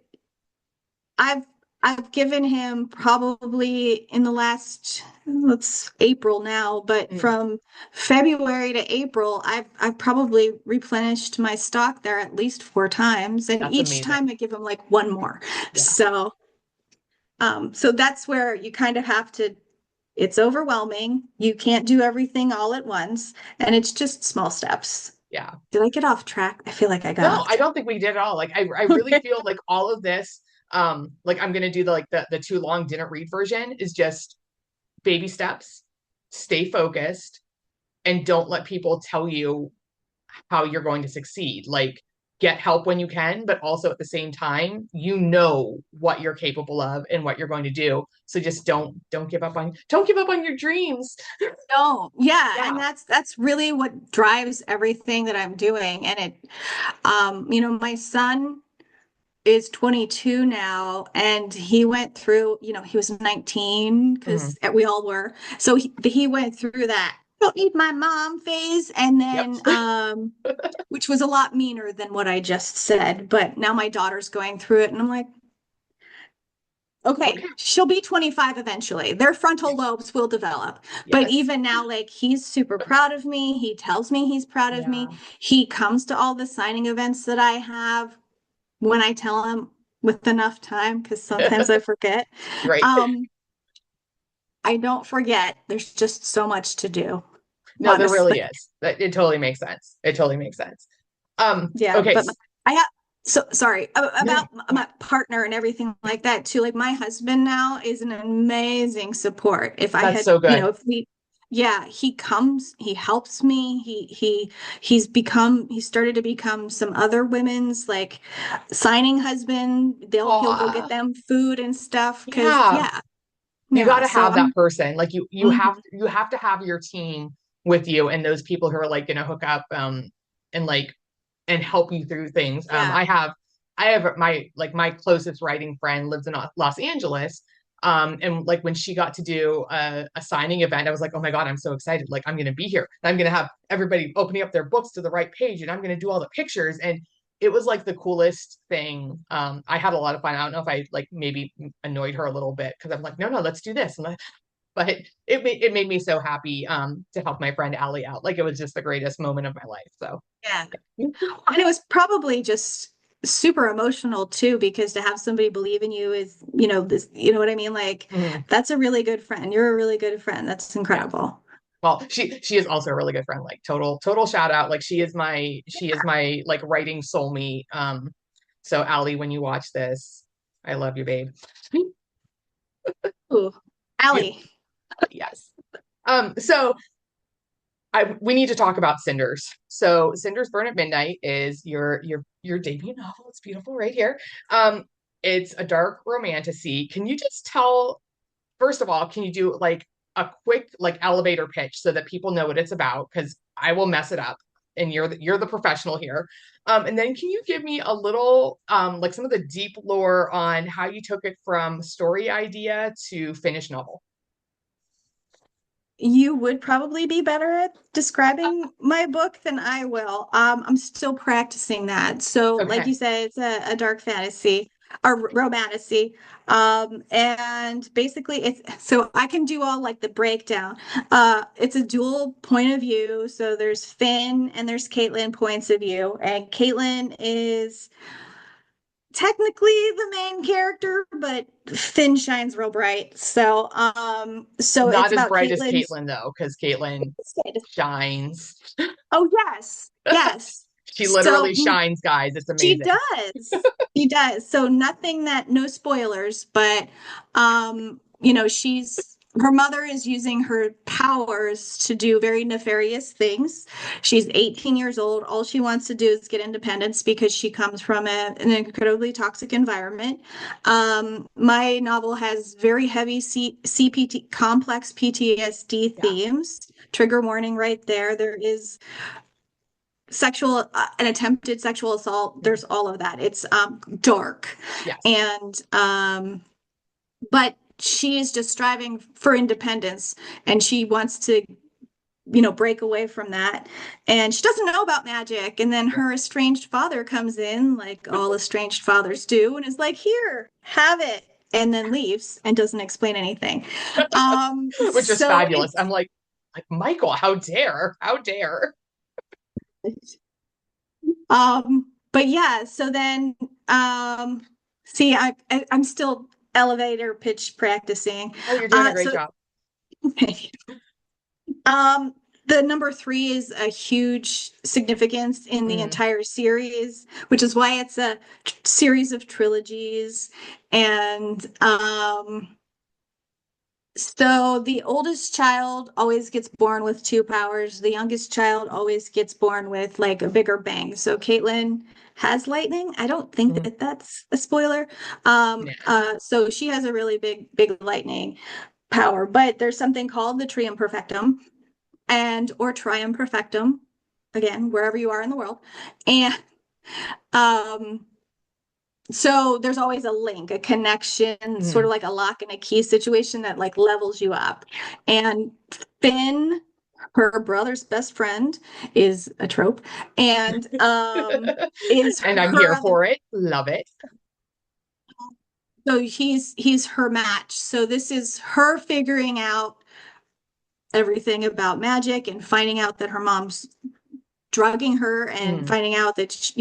I've I've given him probably in the last, it's April now, but Mm, from February to April, I've probably replenished my stock there at least 4 times, and that's each time amazing. I give him like one more. Yeah. So that's where you kind of have to. It's overwhelming. You can't do everything all at once, and it's just small steps. Yeah. Did I get off track? I feel like I got No, off I track. don't think we did at all. Like, I really feel like all of this, like I'm gonna do the too long didn't read version is just baby steps, stay focused, and don't let people tell you how you're going to succeed. Like, get help when you can, but also at the same time, you know what you're capable of and what you're going to do. So just don't give up on your dreams. No, yeah, and Yeah. that's really what drives everything that I'm doing. And my son is 22 now, and he went through, he was 19 Mhm. because we all were. So he went through that don't need my mom phase, and Yep. then which was a lot meaner than what I just said. But now my daughter's going through it, and I'm like, Okay. okay, she'll be 25 eventually. Their frontal lobes will develop. But Yes. even now, like, he's super proud of me. He tells me he's proud of me. Yeah. He comes to all the signing events that I have when I tell him with enough time, because sometimes I forget. Right. Um, I don't forget. There's just so much to do, No, there honestly. really is. It totally makes sense. It totally makes sense. Yeah, Okay. but I have so sorry No, about my partner and everything like that too. Like my husband now is an amazing support. If I that's had, so good. if we, yeah, he helps me. He started to become some other women's like signing husband. He'll go get Aw, them food and stuff because yeah. yeah. You got Yeah, to so have that person. Like mhm, you have to have your team with you and those people who are like going to hook up and like and help you through things. yeah. I have my like my closest writing friend lives in Los Angeles. And like when she got to do a signing event, I was like, oh my God, I'm so excited. Like I'm gonna be here. And I'm gonna have everybody opening up their books to the right page and I'm gonna do all the pictures. And it was like the coolest thing. I had a lot of fun. I don't know if I like maybe annoyed her a little bit because I'm like, no, no, let's do this. But it made me so happy to help my friend Allie out. Like it was just the greatest moment of my life. So Yeah. yeah. And it was probably just super emotional too, because to have somebody believe in you is, this, you know what I mean? Like, Mhm. that's a really good friend. You're a really good friend. That's Yeah. incredible. Well, she is also a really good friend. Like total shout out. Like she is my like writing soulmate. So Allie, when you watch this, I love you, babe. Ooh, You Allie. yes. So I we need to talk about Cinders. So Cinders Burn at Midnight is your debut novel. It's beautiful right here. Um, it's a dark romantasy. Can you just tell first of all, can you do like a quick like elevator pitch so that people know what it's about? Because I will mess it up, and you're the professional here. And then can you give me a little like some of the deep lore on how you took it from story idea to finished novel? You would probably be better at describing my book than I will. I'm still practicing that. So, like Okay. you said, it's a dark fantasy or romantasy. And basically it's so I can do all like the breakdown. It's a dual point of view. So there's Finn and there's Caitlin points of view. And Caitlin is technically the main character, but Finn shines real bright. So it's Not as about bright as Caitlin's. Caitlin though, because Caitlin shines. Oh, yes. Yes. She So literally shines, guys. It's she amazing. does. She does. So nothing that, no spoilers, but she's her mother is using her powers to do very nefarious things. She's 18 years old. All she wants to do is get independence because she comes from an incredibly toxic environment. My novel has very heavy CPT, complex PTSD Yeah. themes. Trigger warning right there. There is sexual an attempted sexual assault. There's all of that. It's dark, Yes. and but she is just striving for independence, and she wants to break away from that, and she doesn't know about magic, and then her estranged father comes in like all estranged fathers do and is like, here, have it, and then leaves and doesn't explain anything. Which is So fabulous. I'm like Michael, how dare? How dare? it's but yeah, so then see, I'm still elevator pitch practicing. Oh, you're doing a Uh great so job. um the number three is a huge significance in the Mm, entire series, which is why it's a series of trilogies. And so the oldest child always gets born with two powers. The youngest child always gets born with like a bigger bang. So Caitlin has lightning. I don't think mm, that that's a spoiler. yeah. So she has a really big lightning power. But there's something called the Trium Perfectum and or Trium Perfectum, again, wherever you are in the world. And um, so there's always a link, a connection, sort Mm. of like a lock and a key situation that like levels you up. And Finn, her brother's best friend, is a trope, and is And I'm her here other. for it. Love it. So he's her match. So this is her figuring out everything about magic and finding out that her mom's drugging her and Mm. finding out that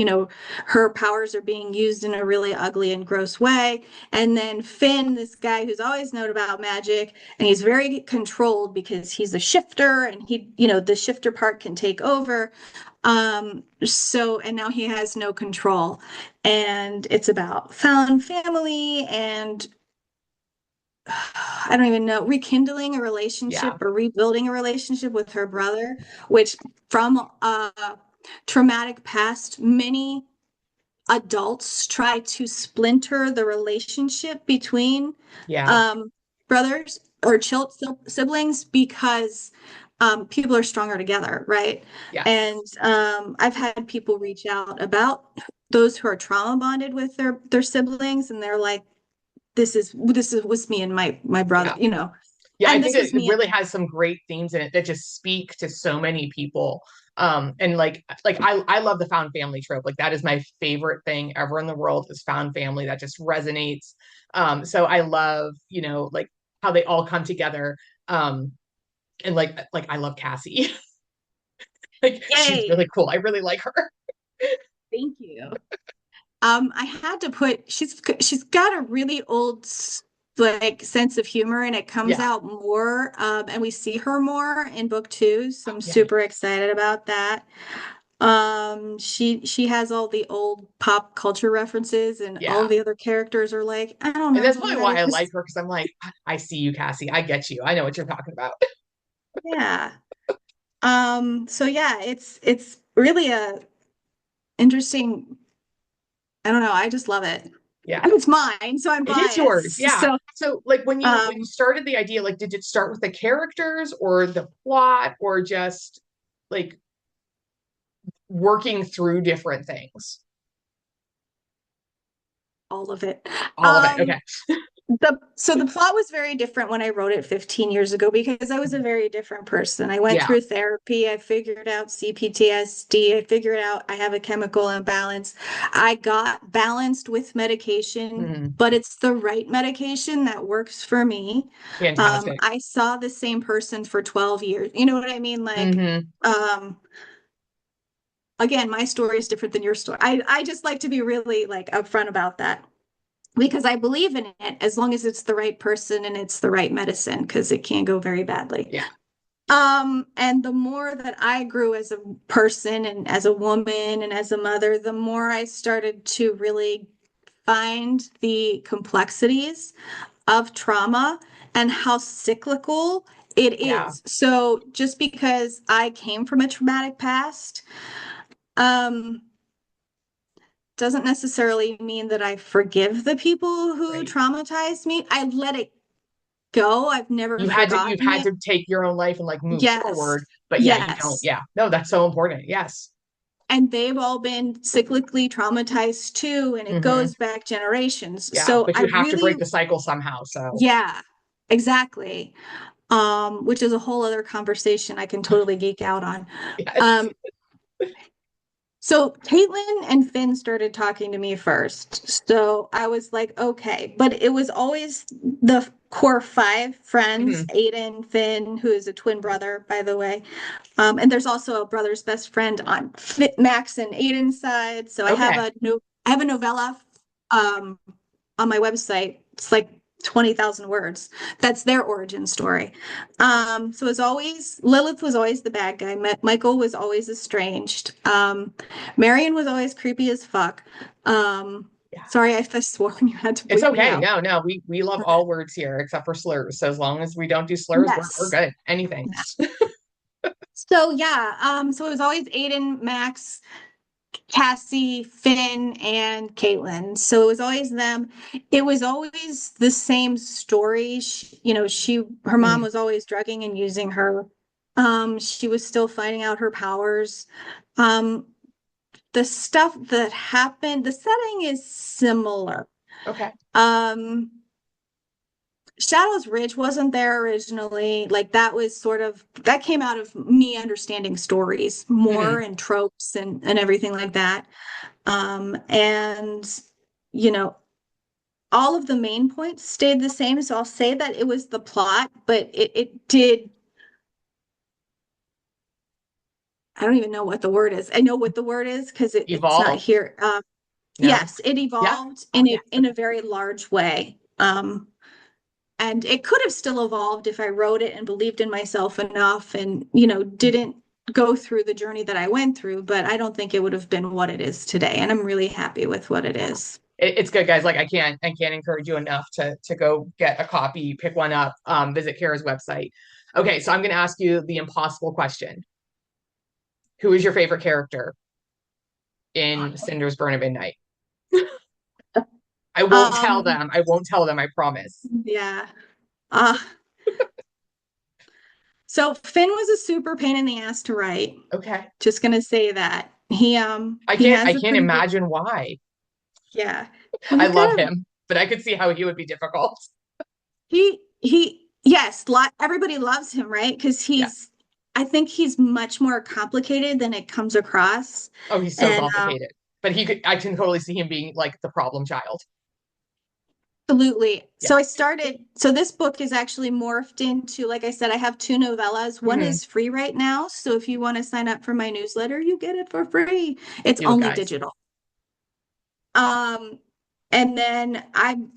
her powers are being used in a really ugly and gross way. And then Finn, this guy who's always known about magic, and he's very controlled because he's a shifter, and the shifter part can take over. And now he has no control, and it's about found family and I don't even know, rekindling a Yeah. relationship or rebuilding a relationship with her brother, which from a traumatic past, many adults try to splinter the relationship between Yeah. um, brothers or siblings because people are stronger together, right? And Yes. I've had people reach out about those who are trauma bonded with their siblings, and they're like, this is was me and my brother, Yeah. you know, Yeah, I and think this was it me and really has some great themes in it that just speak to so many people. And like I love the found family trope. Like that is my favorite thing ever in the world is found family that just resonates. So I love, like how they all come together. And like I love Cassie. Like she's yay, really cool. I really like her. thank you. I had to put she's got a really old like sense of humor and it comes Yeah. out more and we see her more in book two, so I'm Yeah. super excited about that. She has all the old pop culture references and all Yeah. the other characters are like, I don't And know that's who probably that why I like is. her because I'm like, I see you, Cassie. I get you. I know what you're talking about. Yeah. So yeah, it's really a interesting, I don't know, I just love it. Yeah. And it's mine, so I'm It is yours. biased. Yeah. So So like when you um started the idea, like did it start with the characters or the plot or just like working through different things? all of it. All of it. Um Okay. the plot was very different when I wrote it 15 years ago because I was a very different person. I went Yeah. through therapy, I figured out CPTSD, I figured out I have a chemical imbalance. I got balanced with medication, Mhm. but it's the right medication that works for me. Fantastic. I saw the same person for 12 years. You know what I mean? Like, Hmm. um, again, my story is different than your story. I just like to be really like upfront about that because I believe in it as long as it's the right person and it's the right medicine because it can go very badly. Yeah. And the more that I grew as a person and as a woman and as a mother, the more I started to really find the complexities of trauma and how cyclical it Yeah. is. So just because I came from a traumatic past, um, doesn't necessarily mean that I forgive the people who Right. traumatized me. I let it go. I've never You've forgotten had it. to take your own life and like move Yes. forward, but yeah, you don't. Yes. Yeah. No, that's so important. Yes. And they've all been cyclically traumatized too, and it Hmm. goes back generations. Yeah. So But I you have to really, break the cycle somehow. So yeah, exactly. Which is a whole other conversation I can totally geek out on. yes. Um, So Caitlin and Finn started talking to me first. So I was like, okay. But it was always the core five friends, Hmm. Aiden, Finn, who is a twin brother, by the way. And there's also a brother's best friend on Max and Aiden's side. So I have Okay. a no I have a novella um on my website. It's like 20,000 words. That's their origin story. So as always, Lilith was always the bad guy. Michael was always estranged. Marion was always creepy as fuck. Um, Yeah. sorry if I swore you had to It's bleep me okay. out. No, we love all words here except for slurs. So as long as we don't do slurs, we're Yes. good. Anything. So yeah, so it was always Aiden, Max, Cassie, Finn, and Caitlin. So it was always them. It was always the same story. Her mom Mhm. was always drugging and using her. She was still finding out her powers. Um, the stuff that happened, the setting is similar. Okay. Um, Shadow's Ridge wasn't there originally. Like that was sort of that came out of me understanding stories more Hmm. and tropes and everything like that. And you know, all of the main points stayed the same. So I'll say that it was the plot, but it did. I don't even know what the word is. I know what the word is because it's not Evolve. here. No. Yes, it Yeah. evolved in Yeah. in a very large way. And it could have still evolved if I wrote it and believed in myself enough and, didn't go through the journey that I went through, but I don't think it would have been what it is today. And I'm really happy with what it Yeah. is. it's good, guys. Like I can't encourage you enough to go get a copy, pick one up, visit Kara's website. Okay, so I'm going to ask you the impossible question. Who is your favorite character in Cinders Burn at Midnight? I won't tell Um, them. I won't tell them, I promise. yeah. Uh, so Finn was a super pain in the ass to write. Okay. Just gonna say that. I He can't I has a can't pretty good, imagine why. yeah. Well, I he's love got a him, but I could see how he would be difficult. yes, everybody loves him, right? Because Yeah. I think he's much more complicated than it comes across. Oh, he's so And complicated. But I can totally see him being like the problem child. absolutely. Yeah. So this book is actually morphed into, like I said, I have two novellas. One Hmm. is free right now. So if you want to sign up for my newsletter, you get it for free. It's Do it, only guys. digital. Um, and then I'm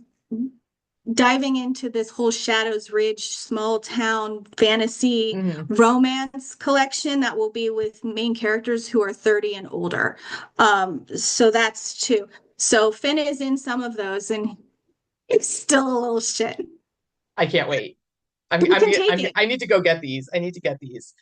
diving into this whole Shadows Ridge small town fantasy Hmm. romance collection that will be with main characters who are 30 and older. So that's two. So Finn is in some of those and it's still a little shit. I can't wait. He can take it. I need to go get these. I need to get these.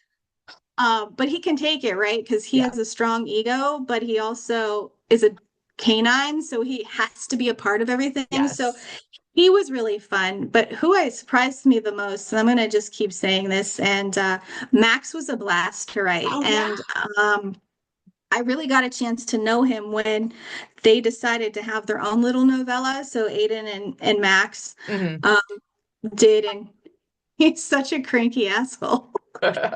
But he can take it, right? Because he Yeah. has a strong ego, but he also is a canine, so he has to be a part of everything. So Yes. he was really fun. But who I surprised me the most, and I'm gonna just keep saying this, and Max was a blast to write. Oh yeah. And I really got a chance to know him when they decided to have their own little novella. So Aiden and Max Hmm. um, did, and he's such a cranky asshole.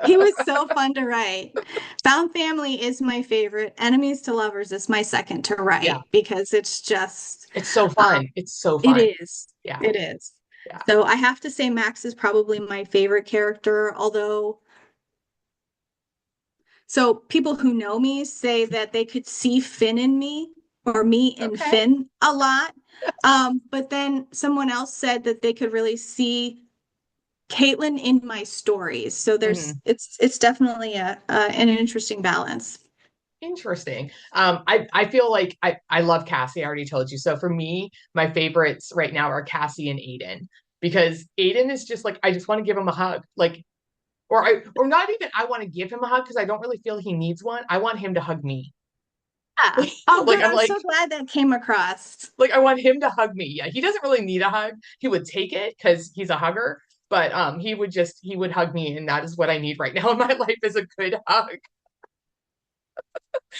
He was so fun to write. Found Family is my favorite. Enemies to Lovers is my second to Yeah. write because it's just, It's so um, fun. It's so it fun. is. Yeah. It is. Yeah. So I have to say Max is probably my favorite character, although, so people who know me say that they could see Finn in me or me in Okay. Finn a lot. But then someone else said that they could really see Caitlin in my stories. So Hmm. it's definitely an interesting balance. Interesting. I feel like I love Cassie. I already told you. So for me, my favorites right now are Cassie and Aiden because Aiden is just like I just want to give him a hug. Like or not even I want to give him a hug because I don't really feel he needs one. I want him to hug me. Yeah. Oh, Like good. I'm I'm like so glad that came across. like I want him to hug me. Yeah, he doesn't really need a hug. He would take it because he's a hugger, but he would hug me, and that is what I need right now in my life is a good hug.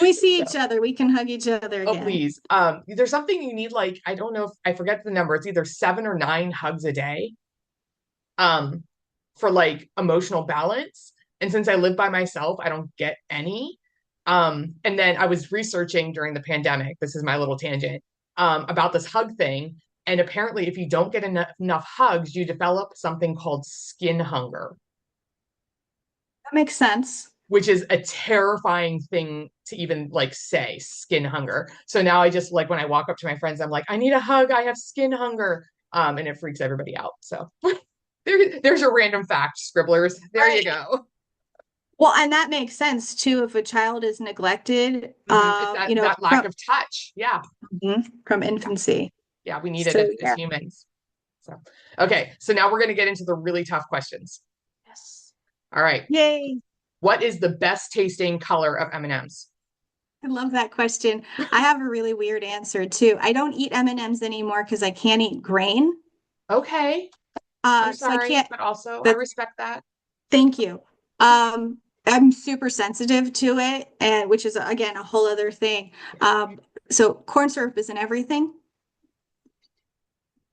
We see each So other. We can hug each other oh again. please. There's something you need like I don't know if I forget the number. It's either 7 or 9 hugs a day. Um, for like emotional balance. And since I live by myself, I don't get any. And then I was researching during the pandemic. This is my little tangent about this hug thing. And apparently, if you don't get enough hugs, you develop something called skin hunger, That makes sense. which is a terrifying thing to even like say skin hunger. So now I just like when I walk up to my friends, I'm like, I need a hug. I have skin hunger. And it freaks everybody out. So there's a random fact, Scribblers. There you Right. go. Well, and that makes sense too if a child is neglected, It's that lack of touch. Yeah. from Yeah. infancy. Yeah. We need it So as yeah. humans. So, okay. So now we're going to get into the really tough questions. Yes. All right. Yay. What is the best tasting color of M&Ms? I love that question. I have a really weird answer too. I don't eat M&Ms anymore because I can't eat grain. Okay. I'm So I sorry, can't. but also I That's respect that. Thank you. I'm super sensitive to it, and which is again a whole other thing. Um, so corn syrup is in everything,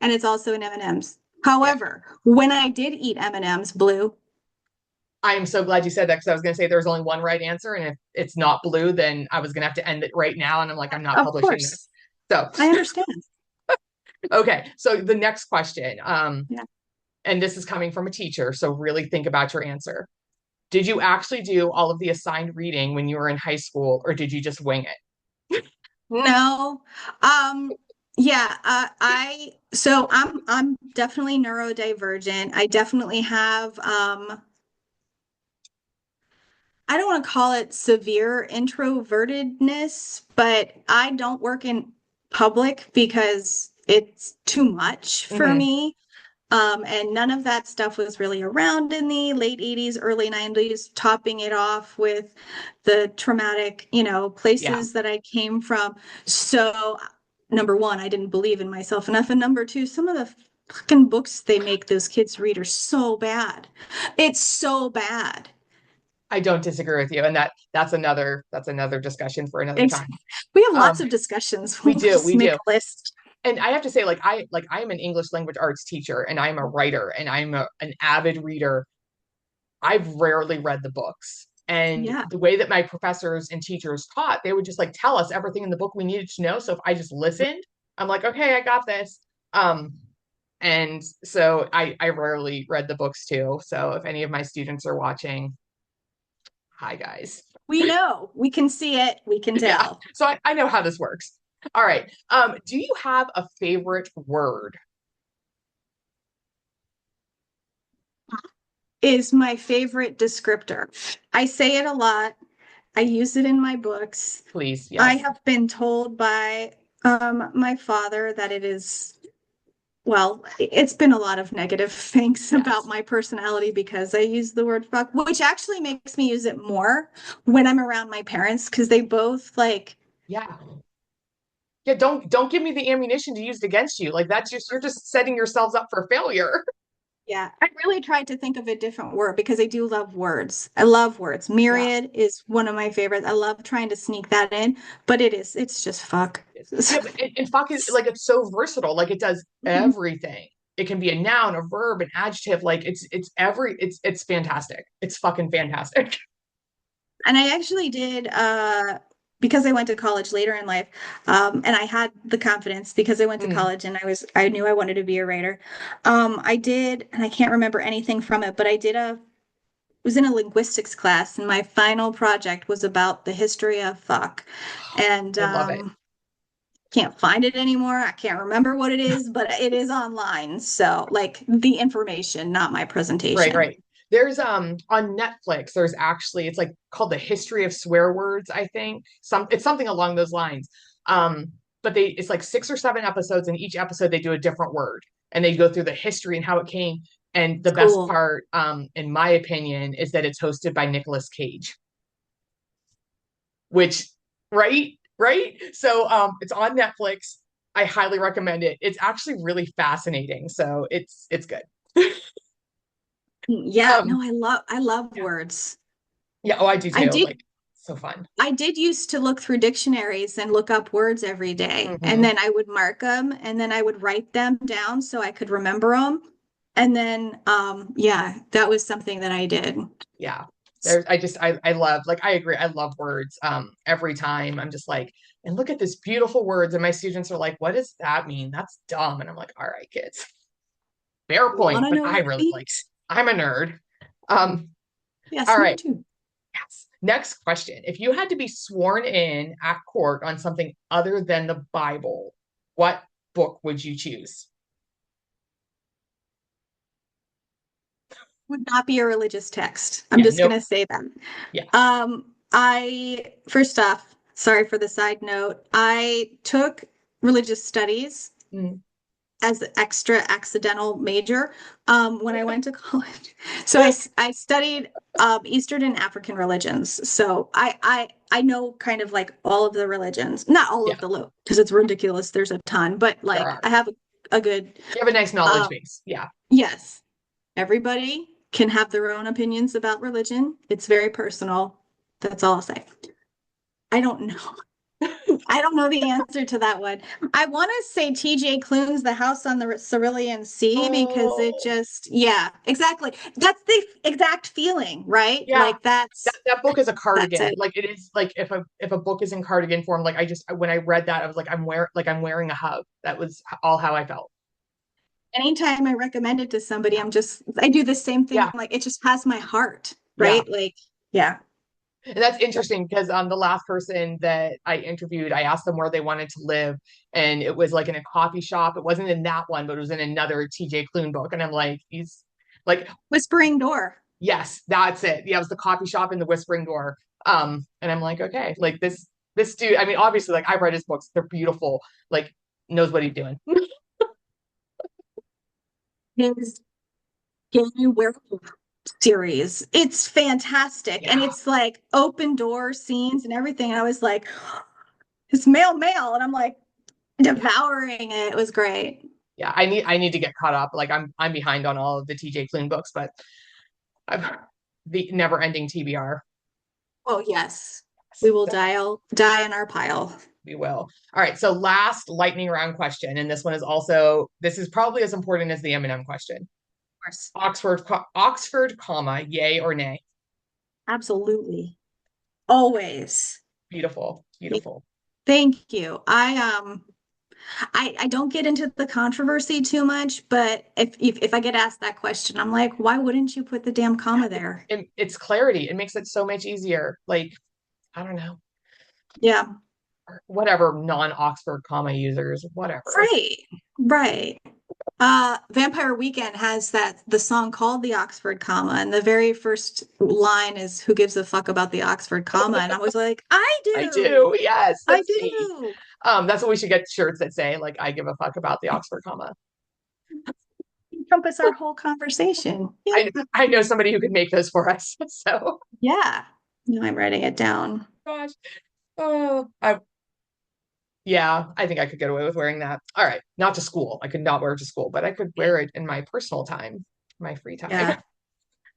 and it's also in M&Ms. Yeah. However, when I did eat M&Ms blue, I am so glad you said that because I was going to say there's only one right answer. And if it's not blue, then I was going to have to end it right now. And I'm like, I'm not of publishing course, this. So, I understand. okay. So the next question, Yeah. and this is coming from a teacher. So really think about your answer. Did you actually do all of the assigned reading when you were in high school, or did you just wing it? No. Yeah, I'm definitely neurodivergent. I definitely have I don't want to call it severe introvertedness, but I don't work in public because it's too much for Hmm. me. And none of that stuff was really around in the late 80s, early 90s, topping it off with the traumatic, Yeah, places that I came from. So, number one, I didn't believe in myself enough. And number two, some of the fucking books they make those kids read are so bad. It's so bad. I don't disagree with you, and that's another discussion for another It's, time. we have lots Um, of discussions. we We'll do, just we make do. a list. And I have to say, I'm an English language arts teacher, and I'm a writer, and an avid reader. I've rarely read the books. And Yeah. the way that my professors and teachers taught, they would just like tell us everything in the book we needed to know. So if I just listened, I'm like, okay, I got this. Um, and so I rarely read the books too. So if any of my students are watching, hi guys. We know. We can see it. We can Yeah. tell. So I know how this works. All right. Do you have a favorite word? Is my favorite descriptor. I say it a lot. I use it in my books. Please, I yes. have been told by my father that it is, well, it's been a lot of negative things about Yes. my personality because I use the word fuck, which actually makes me use it more when I'm around my parents because they both like, Yeah. Yeah, don't give me the ammunition to use it against you. Like that's just you're just setting yourselves up for failure. yeah, I really tried to think of a different word because I do love words. I love words. Yeah. Myriad is one of my favorites. I love trying to sneak that in, but it's just fuck. Yeah, but and fuck is like it's so versatile. Like it does everything. It can be a noun, a verb, an adjective. Like it's fantastic. It's fucking fantastic. And I actually did because I went to college later in life, and I had the confidence because I went to Mm. college and I knew I wanted to be a writer. I did, and I can't remember anything from it, but I did a was in a linguistics class, and my final project was about the history of fuck. And I love it. can't find it anymore. I can't remember what it is, but it is online. So, like the information, not my Right, presentation. right. There's on Netflix, there's actually it's like called The History of Swear Words, I think. It's something along those lines. Um, but it's like 6 or 7 episodes, and each episode they do a different word and they go through the history and how it came. And It's the best cool. part, in my opinion, is that it's hosted by Nicolas Cage, which right? So it's on Netflix. I highly recommend it. It's actually really fascinating. So it's good. Yeah, Um, no, I love yeah. words. Yeah, oh, I do I too. did Like, so fun. I did used to look through dictionaries and look up words every day, and Hmm. then I would mark them, and then I would write them down so I could remember them. And then, yeah, that was something that I did. Yeah. I love, like, I agree. I love words. Every time I'm just like, and look at this beautiful words. And my students are like, what does that mean? That's dumb. And I'm like, all right, kids, fair Want point, to but know I what it really like it. means? I'm a nerd. Um, Yes, all me right. too. Yes. Next question. If you had to be sworn in at court on something other than the Bible, what book would you choose? Would not be a religious text. I'm Yeah, just nope. gonna say that. Yeah. I first off, sorry for the side note. I took religious studies Mm. as an extra accidental major when I went to college. So I studied Eastern and African religions. So I know kind of like all of the religions, not all Yeah, of the because it's ridiculous. There's a ton, but there like are. I have a good You have a nice knowledge um, base. Yeah. yes. Everybody can have their own opinions about religion. It's very personal. That's all I'll say. I don't know. I don't know the answer to that one. I want to say TJ Klune's The House on the Cerulean Sea because it Oh, just, yeah, exactly. That's the exact feeling, right? yeah. Like That book is a that's cardigan. it. Like it is like if a book is in cardigan form, like I just when I read that, I was like, I'm wearing a hug. That was all how I felt. Anytime I recommend it to somebody, I do the same thing. Yeah. Like it just has my heart, Yeah. right? Like, yeah. And that's interesting because the last person that I interviewed, I asked them where they wanted to live, and it was like in a coffee shop. It wasn't in that one, but it was in another TJ Klune book. And I'm like, he's like, Whispering Door. yes, that's it. Yeah, it was the coffee shop in the Whispering Door. And I'm like, okay, like this. this dude, I mean, obviously, like I've read his books, they're beautiful, like knows what he's doing. His Gay Werewolf series. It's fantastic. And Yeah. it's like open door scenes and everything. And I was like, it's male. And I'm like Yeah. devouring it. It was great. Yeah. I need to get caught up. Like I'm behind on all of the TJ Klune books, but I've the never ending TBR. Oh, yes. We will So die in our pile. we will. All right. So last lightning round question. And this one is also, this is probably as important as the Eminem question. Of course. Oxford, comma, yay or nay? Absolutely. Always. Beautiful. Beautiful. Thank you. I don't get into the controversy too much, but if I get asked that question, I'm like, why wouldn't you put the damn Yeah. comma there? It's clarity. It makes it so much easier. Like, I don't know. Yeah. Whatever non-Oxford comma users, whatever. Right. Right. Vampire Weekend has the song called the Oxford comma, and the very first line is "Who gives a fuck about the Oxford comma?" And I was like, I I do, do. Yes, I that's me. do. That's what we should get shirts that say like I give a fuck about the Oxford comma. Encompass our whole conversation. Yeah, I know somebody who could make those for us. So yeah. No, I'm writing it down. gosh. Oh, yeah, I think I could get away with wearing that. All right, not to school. I could not wear it to school, but I could wear it in my personal time, my free time. Yeah.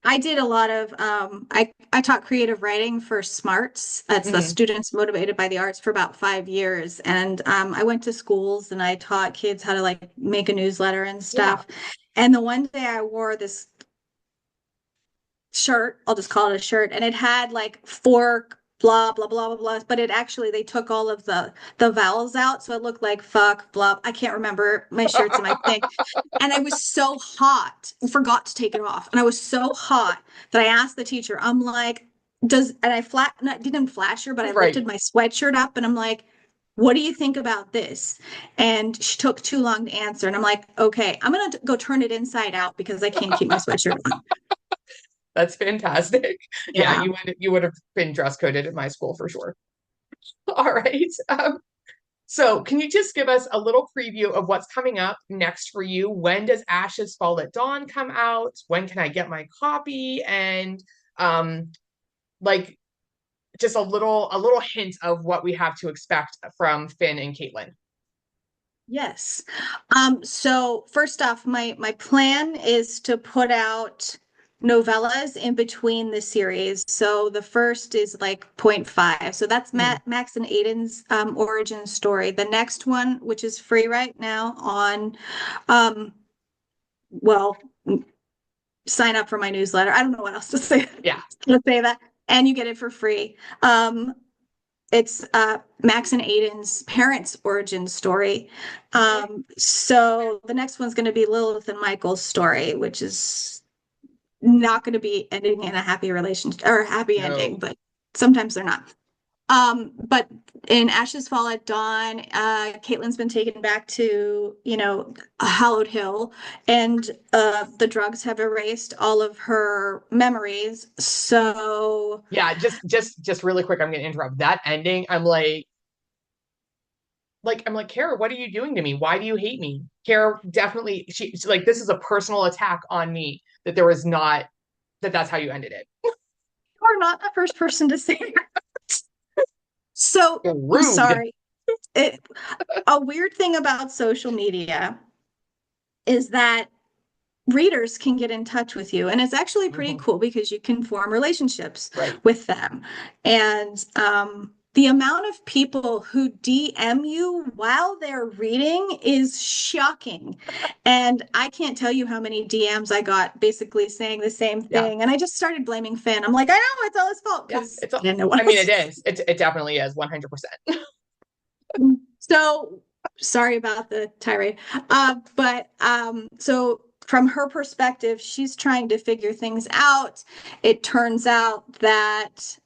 I did a lot of I taught creative writing for SMARTS. That's the Mhm. Students Motivated by the Arts for about 5 years. And I went to schools and I taught kids how to like make a newsletter and Yeah. stuff. And the one day I wore this shirt, I'll just call it a shirt, and it had like fork, blah, blah, blah, blah, blah. But it actually they took all of the vowels out, so it looked like fuck, blah. I can't remember my shirts and my thing. And I was so hot, I forgot to take it off. And I was so hot that I asked the teacher, I'm like, does and I flat not didn't flash her, but I Right. lifted my sweatshirt up and I'm like, what do you think about this? And she took too long to answer. And I'm like, okay, I'm gonna go turn it inside out because I can't keep my sweatshirt on. That's fantastic. Yeah, Yeah. you would have been dress coded at my school for sure. All right. So can you just give us a little preview of what's coming up next for you? When does Ashes Fall at Dawn come out? When can I get my copy? And um, like just a little hint of what we have to expect from Finn and Caitlin. Yes. So first off, my plan is to put out novellas in between the series. So the first is like point 0.5. So that's Mhm. Max and Aiden's origin story. The next one, which is free right now on um well, sign up for my newsletter. I don't know what else to say. Yeah. Let's say that. And you get it for free. It's Max and Aiden's parents' origin story. Okay. So the next one's going to be Lilith and Michael's story, which is not going to be ending in a happy relationship or a happy ending, No. but sometimes they're not. But in Ashes Fall at Dawn, Caitlin's been taken back to, Hallowed Hill, and the drugs have erased all of her memories. So Yeah, just really quick, I'm gonna interrupt. That ending, I'm like, Kara, what are you doing to me? Why do you hate me? Kara definitely she's like this is a personal attack on me that there was not that's how you ended it. you're not the first person to say that. So I'm Rude. sorry. It, a weird thing about social media is that readers can get in touch with you, and it's actually pretty Mhm. cool because you can form relationships Right. with them. And the amount of people who DM you while they're reading is shocking. And I can't tell you how many DMs I got basically saying the same Yeah. thing. And I just started blaming Finn. I'm like, I know it's all his fault Yeah. because I didn't know what I mean else. it is. It definitely is 100%. So sorry about the tirade. So from her perspective, she's trying to figure things out. It turns out that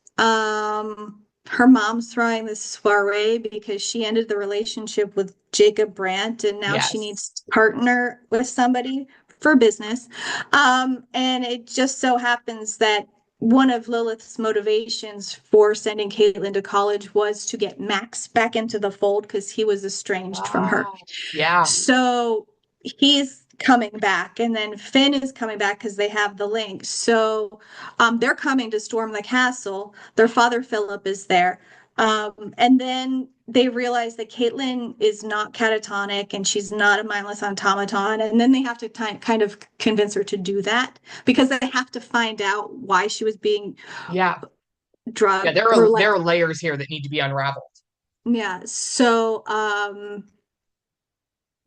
her mom's throwing this soiree because she ended the relationship with Jacob Brandt and now she Yes. needs to partner with somebody for business. And it just so happens that one of Lilith's motivations for sending Caitlin to college was to get Max back into the fold because he was estranged from her. Wow. Yeah. So he's coming back, and then Finn is coming back because they have the link. So they're coming to storm the castle. Their father Philip is there. And then they realize that Caitlin is not catatonic and she's not a mindless automaton. And then they have to kind of convince her to do that because they have to find out why she was being Yeah. Yeah. drugged There or are like, there are layers here that need to be unraveled. yeah. So,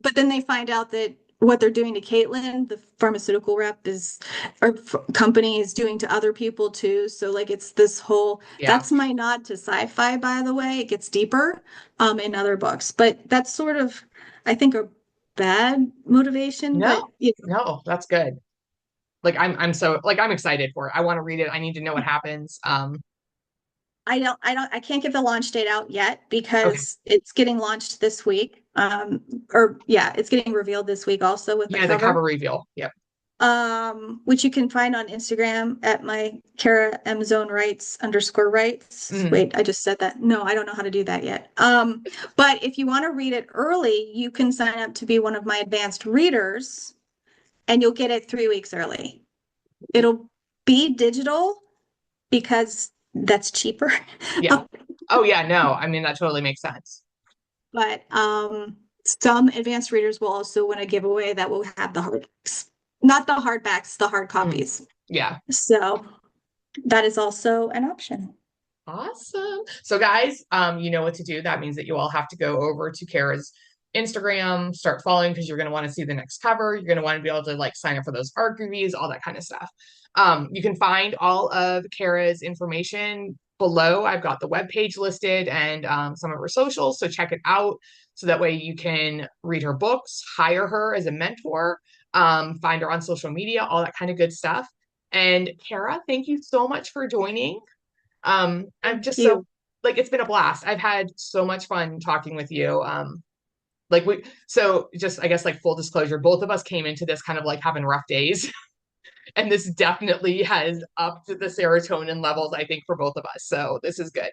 but then they find out that what they're doing to Caitlin, the pharmaceutical rep is, or company is doing to other people too. So like it's this whole, Yeah. that's my nod to sci-fi, by the way. It gets deeper in other books, but that's sort of, I think, a bad motivation, but No. No, that's good. Like I'm excited for it. I want to read it. I need to know what happens. I can't get the launch date out yet Okay. because it's getting launched this week. Or yeah, it's getting revealed this week also with the Yeah, the cover cover. reveal. Yep. Which you can find on Instagram at my Kara M Zone Writes _ Writes. Mhm. Wait, I just said that. No, I don't know how to do that yet. But if you want to read it early, you can sign up to be one of my advanced readers and you'll get it 3 weeks early. It'll be digital because that's cheaper. Yeah. Oh yeah, no. I mean that totally makes sense. But some advanced readers will also win a giveaway that will have the hardbacks. Not the hardbacks, the hard Mhm. copies. Yeah. So that is also an option. Awesome. So guys, you know what to do. That means that you all have to go over to Kara's Instagram, start following because you're going to want to see the next cover. You're going to want to be able to like sign up for those art reviews, all that kind of stuff. You can find all of Kara's information below. I've got the webpage listed and some of her socials, so check it out. So that way you can read her books, hire her as a mentor, find her on social media, all that kind of good stuff. And Kara, thank you so much for joining. I'm Thank just so you. like it's been a blast. I've had so much fun talking with you. Like we so just I guess like full disclosure, both of us came into this kind of like having rough days. And this definitely has upped the serotonin levels, I think, for both of us. So this is good.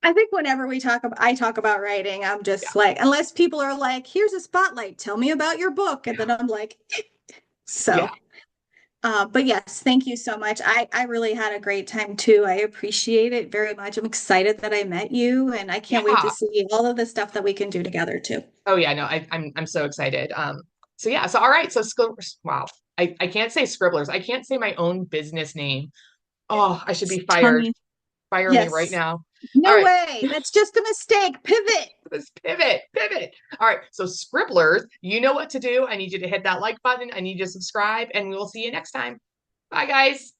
I think whenever I talk about writing, I'm Yeah. just like, unless people are like, here's a spotlight, tell me about your book. And then I'm like, Yeah. so, but yes, thank you so much. I really had a great time too. I appreciate it very much. I'm excited that I met you and I can't wait to Yeah. see all of the stuff that we can do together too. Oh yeah, no, I'm so excited. So yeah, so all right, so Scribblers, wow. I can't say Scribblers. I can't say my own business name. Oh, I should be fired. Tongue. Fire me right Yes. now. All No right. way. That's just a mistake. Pivot. Let's pivot. All right. So, Scribblers, you know what to do. I need you to hit that like button. I need you to subscribe, and we will see you next time. Bye, guys.